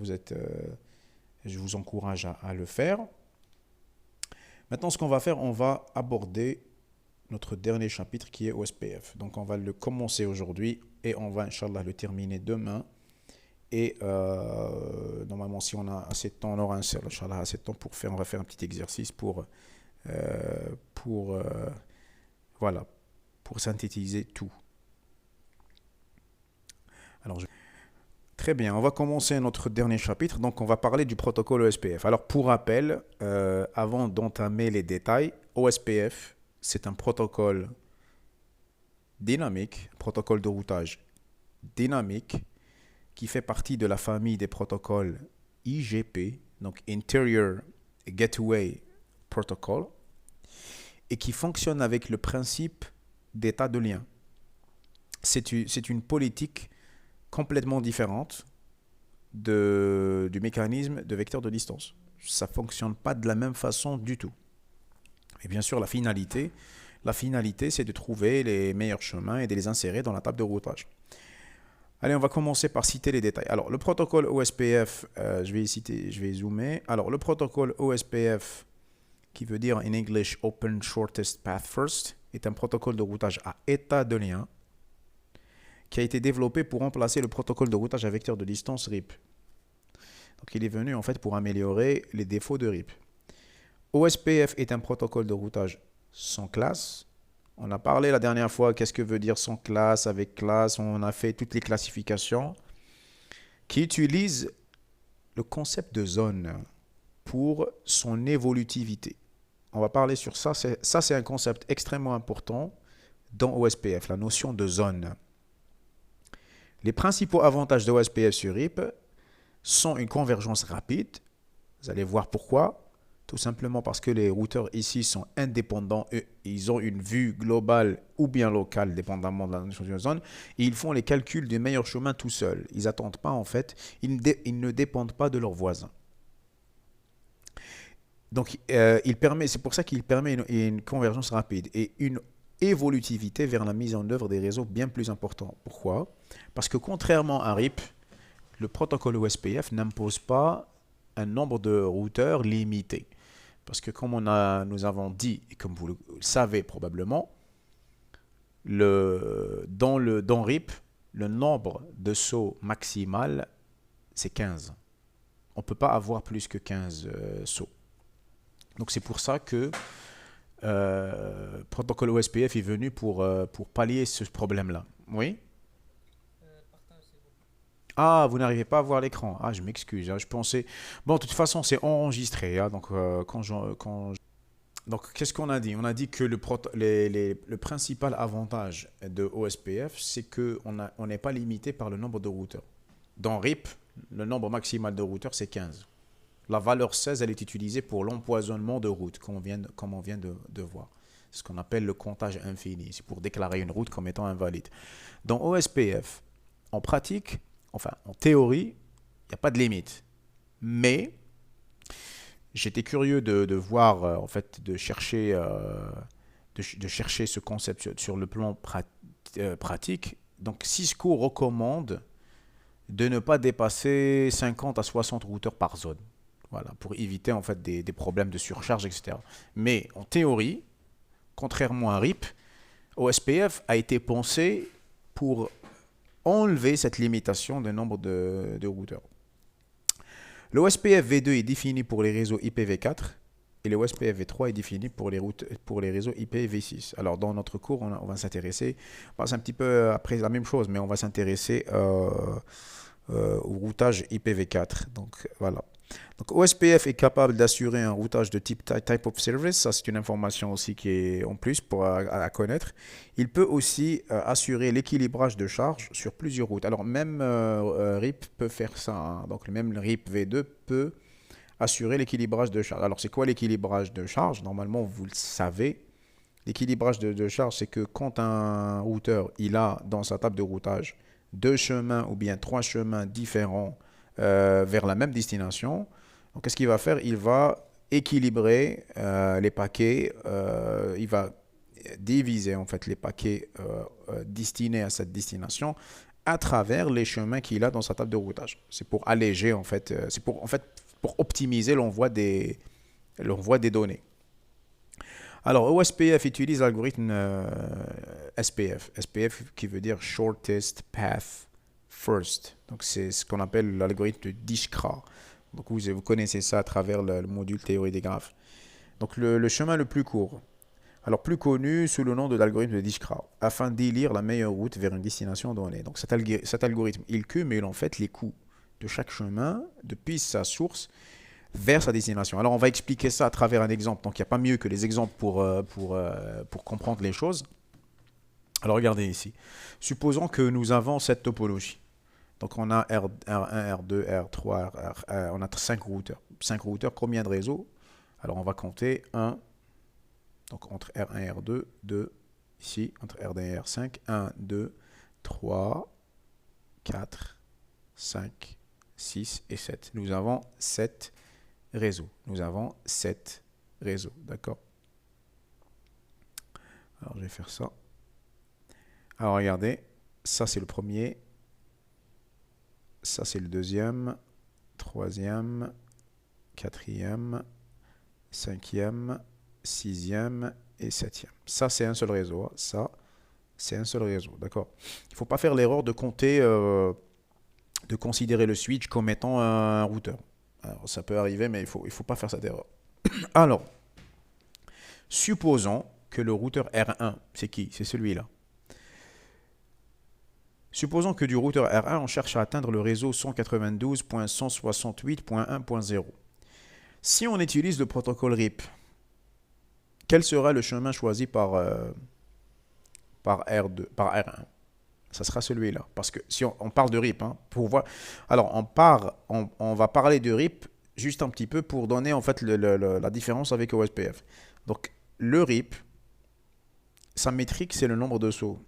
je vous encourage à le faire. Maintenant, ce qu'on va faire, on va aborder notre dernier chapitre qui est OSPF. Donc on va le commencer aujourd'hui et on va, Inch'Allah, le terminer demain. Et normalement, si on a assez de temps, on aura Inch'Allah, assez de temps pour faire, on va faire un petit exercice pour, voilà, pour synthétiser tout. Alors, très bien, on va commencer notre dernier chapitre. Donc, on va parler du protocole OSPF. Alors, pour rappel, avant d'entamer les détails, OSPF, c'est un protocole dynamique, protocole de routage dynamique, qui fait partie de la famille des protocoles IGP, donc Interior Gateway Protocol, et qui fonctionne avec le principe d'état de lien. C'est une politique complètement différente du mécanisme de vecteur de distance. Ça ne fonctionne pas de la même façon du tout. Et bien sûr, la finalité, c'est de trouver les meilleurs chemins et de les insérer dans la table de routage. Allez, on va commencer par citer les détails. Alors, le protocole OSPF, je vais zoomer. Alors, le protocole OSPF, qui veut dire in English Open Shortest Path First, est un protocole de routage à état de lien qui a été développé pour remplacer le protocole de routage à vecteur de distance RIP. Donc, il est venu en fait pour améliorer les défauts de RIP. OSPF est un protocole de routage sans classe. On a parlé la dernière fois, qu'est-ce que veut dire sans classe, avec classe, on a fait toutes les classifications, qui utilise le concept de zone pour son évolutivité. On va parler sur ça, c'est un concept extrêmement important dans OSPF, la notion de zone. Les principaux avantages de OSPF sur RIP sont une convergence rapide, vous allez voir pourquoi. Tout simplement parce que les routeurs ici sont indépendants, ils ont une vue globale ou bien locale, dépendamment de la notion de zone, et ils font les calculs du meilleur chemin tout seuls. Ils n'attendent pas en fait, ils ne dépendent pas de leurs voisins. Donc, c'est pour ça qu'il permet une convergence rapide et une évolutivité vers la mise en œuvre des réseaux bien plus importants. Pourquoi? Parce que contrairement à RIP, le protocole OSPF n'impose pas un nombre de routeurs limité. Parce que comme nous avons dit, et comme vous le savez probablement, dans RIP, le nombre de sauts maximal, c'est 15. On ne peut pas avoir plus que 15 sauts. Donc c'est pour ça que le protocole OSPF est venu pour pallier ce problème-là. Oui? Ah, vous n'arrivez pas à voir l'écran. Ah, je m'excuse. Je pensais. Bon, de toute façon, c'est enregistré. Donc, donc, qu'est-ce qu'on a dit? On a dit que le principal avantage de OSPF, c'est qu'on n'est pas limité par le nombre de routeurs. Dans RIP, le nombre maximal de routeurs, c'est 15. La valeur 16, elle est utilisée pour l'empoisonnement de routes, comme on vient de voir. C'est ce qu'on appelle le comptage infini. C'est pour déclarer une route comme étant invalide. Dans OSPF, en pratique, enfin, en théorie, il n'y a pas de limite. Mais j'étais curieux de voir, en fait, de chercher ce concept sur le plan pratique. Donc, Cisco recommande de ne pas dépasser 50 à 60 routeurs par zone. Voilà, pour éviter en fait des problèmes de surcharge, etc. Mais en théorie, contrairement à RIP, OSPF a été pensé pour enlever cette limitation de nombre de routeurs. Le OSPF V2 est défini pour les réseaux IPv4 et le OSPF V3 est défini pour les réseaux IPv6. Alors dans notre cours, on va s'intéresser, c'est un petit peu après la même chose, mais on va s'intéresser au routage IPv4. Donc voilà. Donc OSPF est capable d'assurer un routage de type of service, ça c'est une information aussi qui est en plus à connaître. Il peut aussi assurer l'équilibrage de charge sur plusieurs routes. Alors même RIP peut faire ça, hein. Donc même le RIP V2 peut assurer l'équilibrage de charge. Alors c'est quoi l'équilibrage de charge? Normalement vous le savez, l'équilibrage de charge c'est que quand un routeur il a dans sa table de routage 2 chemins ou bien 3 chemins différents vers la même destination. Donc, qu'est-ce qu'il va faire? Il va équilibrer les paquets, il va diviser en fait les paquets destinés à cette destination à travers les chemins qu'il a dans sa table de routage. C'est pour alléger en fait, pour optimiser l'envoi des données. Alors, OSPF utilise l'algorithme SPF. SPF qui veut dire Shortest Path First. Donc, c'est ce qu'on appelle l'algorithme de Dijkstra. Donc, vous connaissez ça à travers le module théorie des graphes. Donc, le chemin le plus court. Alors, plus connu sous le nom de l'algorithme de Dijkstra, afin d'élire la meilleure route vers une destination donnée. Donc, cet algorithme, il cumule en fait les coûts de chaque chemin depuis sa source vers sa destination. Alors, on va expliquer ça à travers un exemple. Donc, il n'y a pas mieux que les exemples pour comprendre les choses. Alors, regardez ici. Supposons que nous avons cette topologie. Donc, on a R1, R2, R3, R1. On a 5 routeurs. 5 routeurs, combien de réseaux? Alors, on va compter 1. Donc, entre R1 et R2, 2. Ici, entre R2 et R5, 1, 2, 3, 4, 5, 6 et 7. Nous avons 7 réseaux. Nous avons 7 réseaux. D'accord? Alors, je vais faire ça. Alors, regardez. Ça, c'est le premier. Ça, c'est le deuxième. Troisième. Quatrième. Cinquième. Sixième et septième. Ça, c'est un seul réseau. Ça, c'est un seul réseau. D'accord? Il ne faut pas faire l'erreur de compter, de considérer le switch comme étant un routeur. Alors, ça peut arriver, mais il faut pas faire cette erreur. Alors, supposons que le routeur R1, c'est qui? C'est celui-là. Supposons que du routeur R1, on cherche à atteindre le réseau 192.168.1.0. Si on utilise le protocole RIP, quel sera le chemin choisi par R2, par R1? Ça sera celui-là. Parce que si on parle de RIP, hein, pour voir. Alors, on va parler de RIP juste un petit peu pour donner en fait la différence avec OSPF. Donc, le RIP, sa métrique, c'est le nombre de sauts.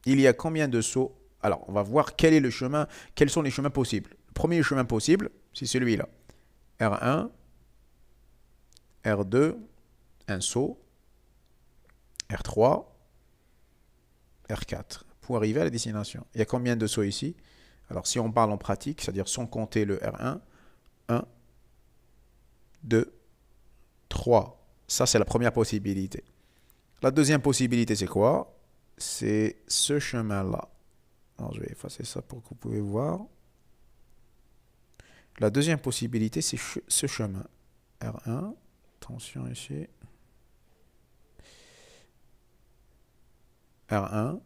Il y a combien de sauts? Alors, on va voir quel est le chemin, quels sont les chemins possibles. Le premier chemin possible, c'est celui-là. R1, R2, un saut, R3, R4, pour arriver à la destination. Il y a combien de sauts ici? Alors, si on parle en pratique, c'est-à-dire sans compter le R1, 1, 2, 3. Ça, c'est la première possibilité. La deuxième possibilité, c'est quoi? C'est ce chemin-là. Alors, je vais effacer ça pour que vous pouvez voir. La deuxième possibilité, c'est ce chemin. R1, attention ici. R1,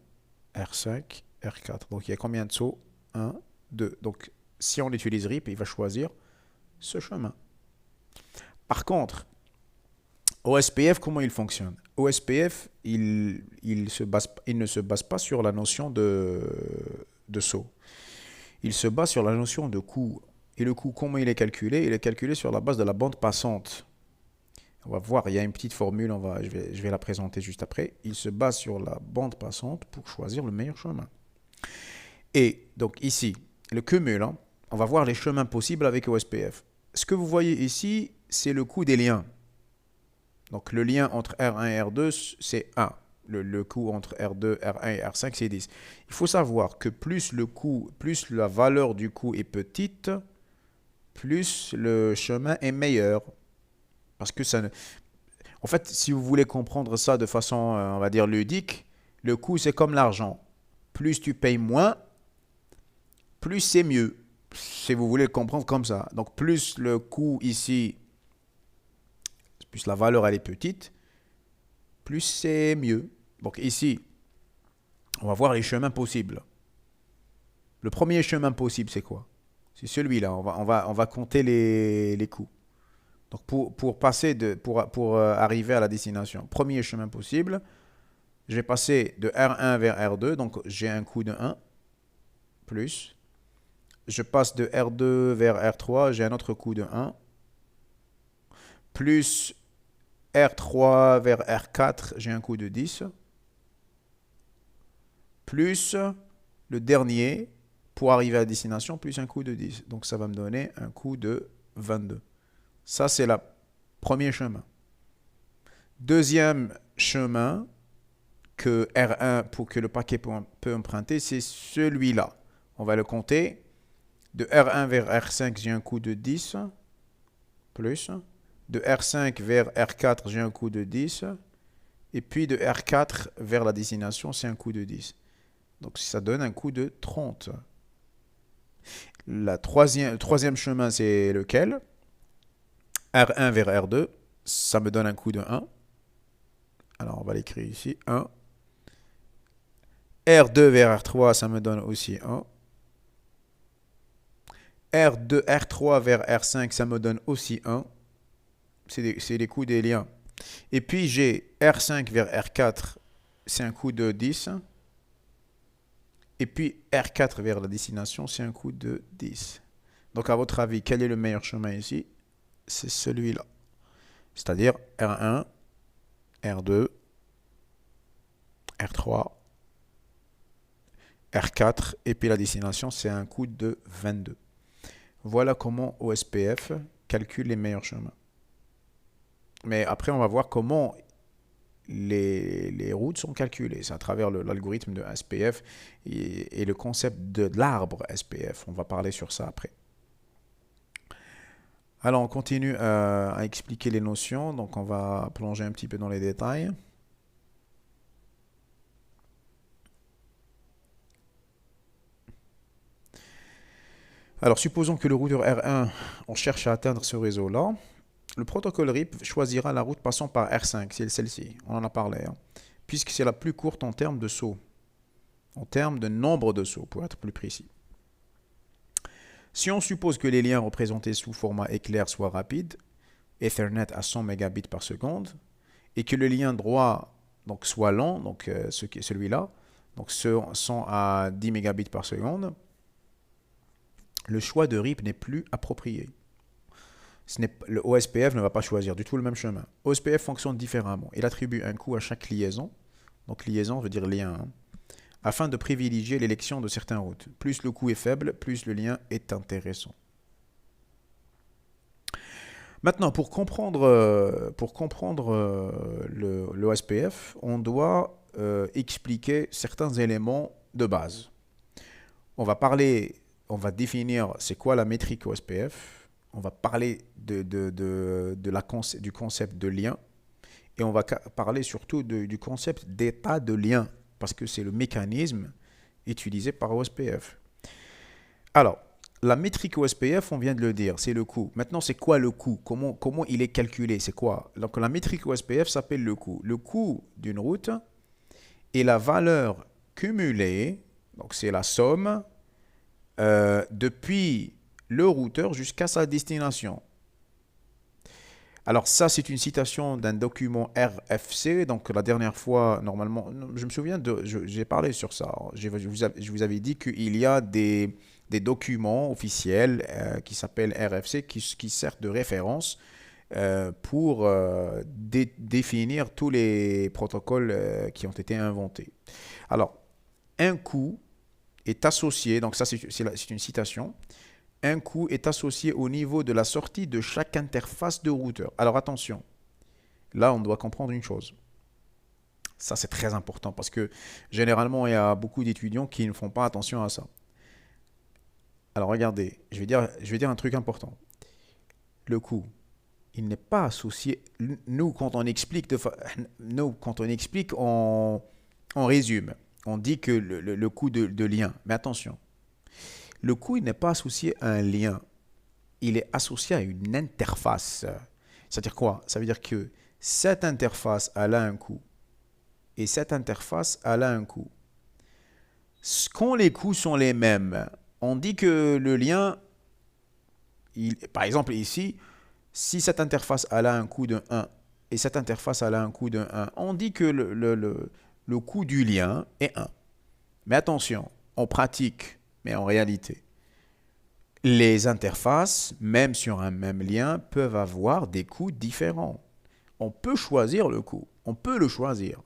R5, R4. Donc, il y a combien de sauts? 1, 2. Donc, si on utilise RIP, il va choisir ce chemin. Par contre, OSPF, comment il fonctionne? OSPF, il ne se base pas sur la notion de saut. Il se base sur la notion de coût. Et le coût, comment il est calculé? Il est calculé sur la base de la bande passante. On va voir, il y a une petite formule, je vais la présenter juste après. Il se base sur la bande passante pour choisir le meilleur chemin. Et donc ici, le cumul, hein, on va voir les chemins possibles avec OSPF. Ce que vous voyez ici, c'est le coût des liens. Donc le lien entre R1 et R2, c'est 1. Le coût entre R2, R1 et R5, c'est 10. Il faut savoir que plus la valeur du coût est petite, plus le chemin est meilleur. Parce que ça, en fait, si vous voulez comprendre ça de façon, on va dire, ludique, le coût, c'est comme l'argent. Plus tu payes moins, plus c'est mieux. Si vous voulez le comprendre comme ça. Donc, plus le coût ici, plus la valeur, elle est petite, plus c'est mieux. Donc, ici, on va voir les chemins possibles. Le premier chemin possible, c'est quoi? C'est celui-là. On va compter les coûts. Donc, pour arriver à la destination, premier chemin possible, je vais passer de R1 vers R2. Donc, j'ai un coût de 1, plus. Je passe de R2 vers R3, j'ai un autre coût de 1, plus R3 vers R4, j'ai un coût de 10, plus le dernier, pour arriver à la destination, plus un coût de 10. Donc, ça va me donner un coût de 22. Ça, c'est le premier chemin. Deuxième chemin que R1, pour que le paquet peut emprunter, c'est celui-là. On va le compter. De R1 vers R5, j'ai un coût de 10, plus. De R5 vers R4, j'ai un coût de 10. Et puis de R4 vers la destination, c'est un coût de 10. Donc ça donne un coût de 30. Le troisième chemin, c'est lequel? R1 vers R2, ça me donne un coût de 1. Alors on va l'écrire ici, 1. R2 vers R3, ça me donne aussi 1. R3 vers R5, ça me donne aussi 1. C'est les coûts des liens. Et puis j'ai R5 vers R4, c'est un coût de 10. Et puis R4 vers la destination, c'est un coût de 10. Donc à votre avis, quel est le meilleur chemin ici? C'est celui-là. C'est-à-dire R1, R2, R3, R4, et puis la destination, c'est un coût de 22. Voilà comment OSPF calcule les meilleurs chemins. Mais après, on va voir comment les routes sont calculées. C'est à travers l'algorithme de SPF et le concept de l'arbre SPF. On va parler sur ça après. Alors, on continue à expliquer les notions. Donc, on va plonger un petit peu dans les détails. Alors, supposons que le routeur R1, on cherche à atteindre ce réseau-là. Le protocole RIP choisira la route passant par R5, c'est celle-ci. On en a parlé. Puisque c'est la plus courte en termes de sauts. En termes de nombre de sauts, pour être plus précis. Si on suppose que les liens représentés sous format éclair soient rapides, Ethernet à 100 mégabits par seconde, et que le lien droit donc, soit lent, donc celui-là, donc sont à 10 mégabits par seconde, le choix de RIP n'est plus approprié. Le OSPF ne va pas choisir du tout le même chemin. OSPF fonctionne différemment. Il attribue un coût à chaque liaison. Donc liaison veut dire lien. Afin de privilégier l'élection de certaines routes. Plus le coût est faible, plus le lien est intéressant. Maintenant, pour comprendre l'OSPF, on doit expliquer certains éléments de base. On va définir c'est quoi la métrique OSPF. On va parler du concept de lien et on va parler surtout du concept d'état de lien parce que c'est le mécanisme utilisé par OSPF. Alors, la métrique OSPF, on vient de le dire, c'est le coût. Maintenant, c'est quoi le coût? Comment il est calculé? C'est quoi? Donc, la métrique OSPF s'appelle le coût. Le coût d'une route est la valeur cumulée, donc c'est la somme, depuis le routeur jusqu'à sa destination. Alors ça, c'est une citation d'un document RFC. Donc la dernière fois, normalement, je me souviens, j'ai parlé sur ça. Je vous avais dit qu'il y a des documents officiels qui s'appellent RFC, qui servent de référence pour définir tous les protocoles qui ont été inventés. Alors, un coût est associé, donc ça c'est une citation, un coût est associé au niveau de la sortie de chaque interface de routeur. Alors attention, là on doit comprendre une chose. Ça c'est très important parce que généralement il y a beaucoup d'étudiants qui ne font pas attention à ça. Alors regardez, je vais dire un truc important. Le coût, il n'est pas associé. Nous quand on explique, on résume. On dit que le coût de lien. Mais attention. Le coût, il n'est pas associé à un lien. Il est associé à une interface. C'est-à-dire quoi? Ça veut dire que cette interface, elle a un coût. Et cette interface, elle a un coût. Quand les coûts sont les mêmes, on dit que le lien, par exemple ici, si cette interface, elle a un coût de 1 et cette interface, elle a un coût de 1, on dit que le coût du lien est 1. Mais attention, on pratique. Mais en réalité, les interfaces, même sur un même lien, peuvent avoir des coûts différents. On peut choisir le coût. On peut le choisir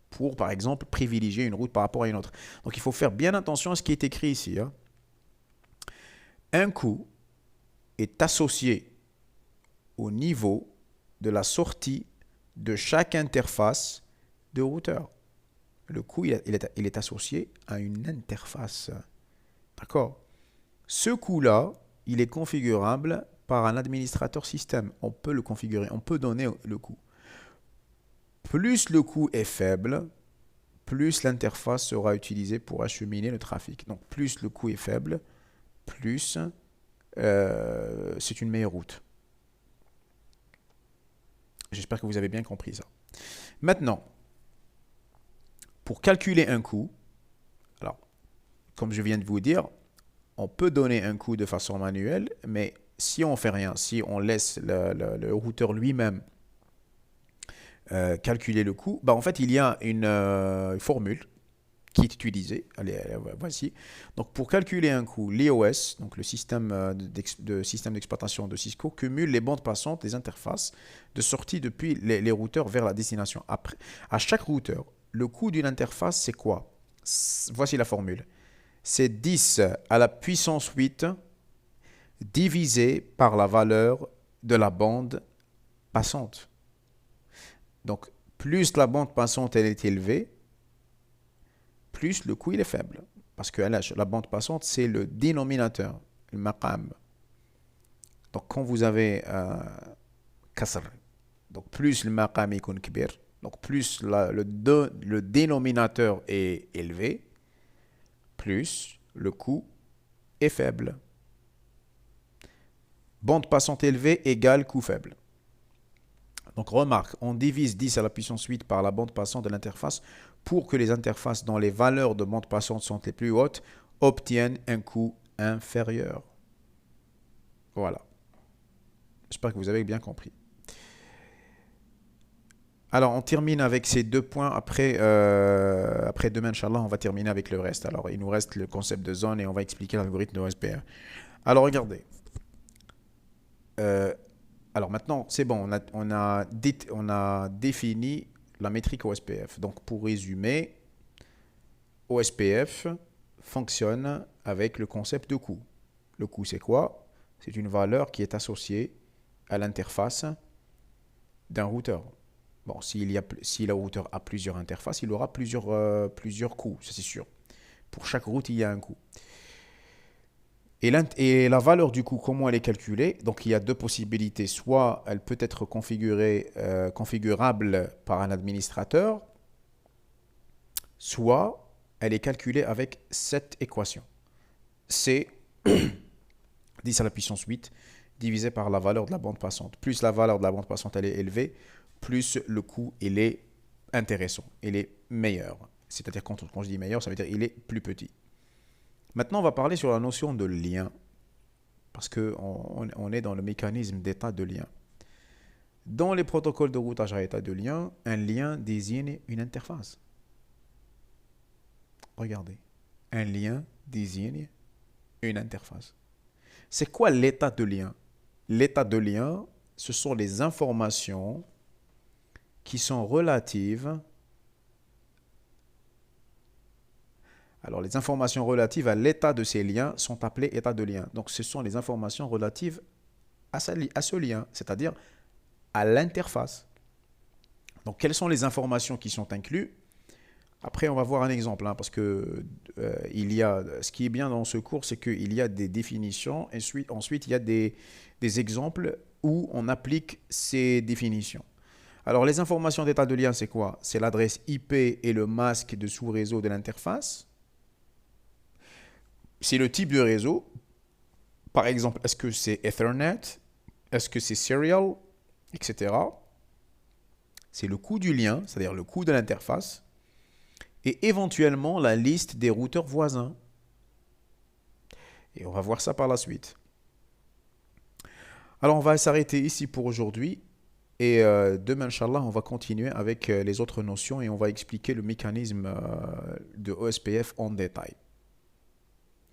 pour, par exemple, privilégier une route par rapport à une autre. Donc, il faut faire bien attention à ce qui est écrit ici. Un coût est associé au niveau de la sortie de chaque interface de routeur. Le coût, il est associé à une interface. D'accord? Ce coût-là, il est configurable par un administrateur système. On peut le configurer, on peut donner le coût. Plus le coût est faible, plus l'interface sera utilisée pour acheminer le trafic. Donc plus le coût est faible, plus c'est une meilleure route. J'espère que vous avez bien compris ça. Maintenant, pour calculer un coût, alors, comme je viens de vous dire, on peut donner un coût de façon manuelle, mais si on ne fait rien, si on laisse le routeur lui-même calculer le coût, bah en fait, il y a une formule qui est utilisée. Allez, voici. Donc, pour calculer un coût, l'IOS, donc le système système d'exploitation de Cisco, cumule les bandes passantes des interfaces de sortie depuis les routeurs vers la destination. Après, à chaque routeur, le coût d'une interface, c'est quoi? Voici la formule. C'est 10 à la puissance 8 divisé par la valeur de la bande passante. Donc, plus la bande passante elle est élevée, plus le coût il est faible. Parce que la bande passante, c'est le dénominateur, le maqam. Donc, quand vous avez kasr, donc plus le maqam est kbir, donc plus le dénominateur est élevé, plus le coût est faible. Bande passante élevée égale coût faible. Donc remarque, on divise 10 à la puissance 8 par la bande passante de l'interface pour que les interfaces dont les valeurs de bande passante sont les plus hautes obtiennent un coût inférieur. Voilà. J'espère que vous avez bien compris. Alors, on termine avec ces deux points. Après demain, Inch'Allah, on va terminer avec le reste. Alors, il nous reste le concept de zone et on va expliquer l'algorithme de OSPF. Alors, regardez. Alors maintenant, c'est bon, on a défini la métrique OSPF. Donc, pour résumer, OSPF fonctionne avec le concept de coût. Le coût, c'est quoi? C'est une valeur qui est associée à l'interface d'un routeur. Bon, si le routeur a plusieurs interfaces, il aura plusieurs coûts, ça c'est sûr. Pour chaque route, il y a un coût. Et la valeur du coût, comment elle est calculée? Donc, il y a deux possibilités. Soit elle peut être configurable par un administrateur, soit elle est calculée avec cette équation. C'est 10 à la puissance 8 divisé par la valeur de la bande passante. Plus la valeur de la bande passante elle est élevée, plus le coût il est intéressant, il est meilleur. C'est-à-dire quand je dis meilleur, ça veut dire il est plus petit. Maintenant, on va parler sur la notion de lien, parce qu'on est dans le mécanisme d'état de lien. Dans les protocoles de routage à état de lien, un lien désigne une interface. Regardez, un lien désigne une interface. C'est quoi l'état de lien? L'état de lien, ce sont les informations qui sont relatives. Alors, les informations relatives à l'état de ces liens sont appelées états de lien. Donc, ce sont les informations relatives à ce lien, c'est-à-dire à l'interface. Donc, quelles sont les informations qui sont incluses? Après, on va voir un exemple, parce que ce qui est bien dans ce cours, c'est qu'il y a des définitions, et ensuite, il y a des exemples où on applique ces définitions. Alors, les informations d'état de lien, c'est quoi? C'est l'adresse IP et le masque de sous-réseau de l'interface. C'est le type de réseau. Par exemple, est-ce que c'est Ethernet? Est-ce que c'est Serial? Etc. C'est le coût du lien, c'est-à-dire le coût de l'interface. Et éventuellement, la liste des routeurs voisins. Et on va voir ça par la suite. Alors, on va s'arrêter ici pour aujourd'hui. Et demain, Inch'Allah, on va continuer avec les autres notions et on va expliquer le mécanisme de OSPF en détail.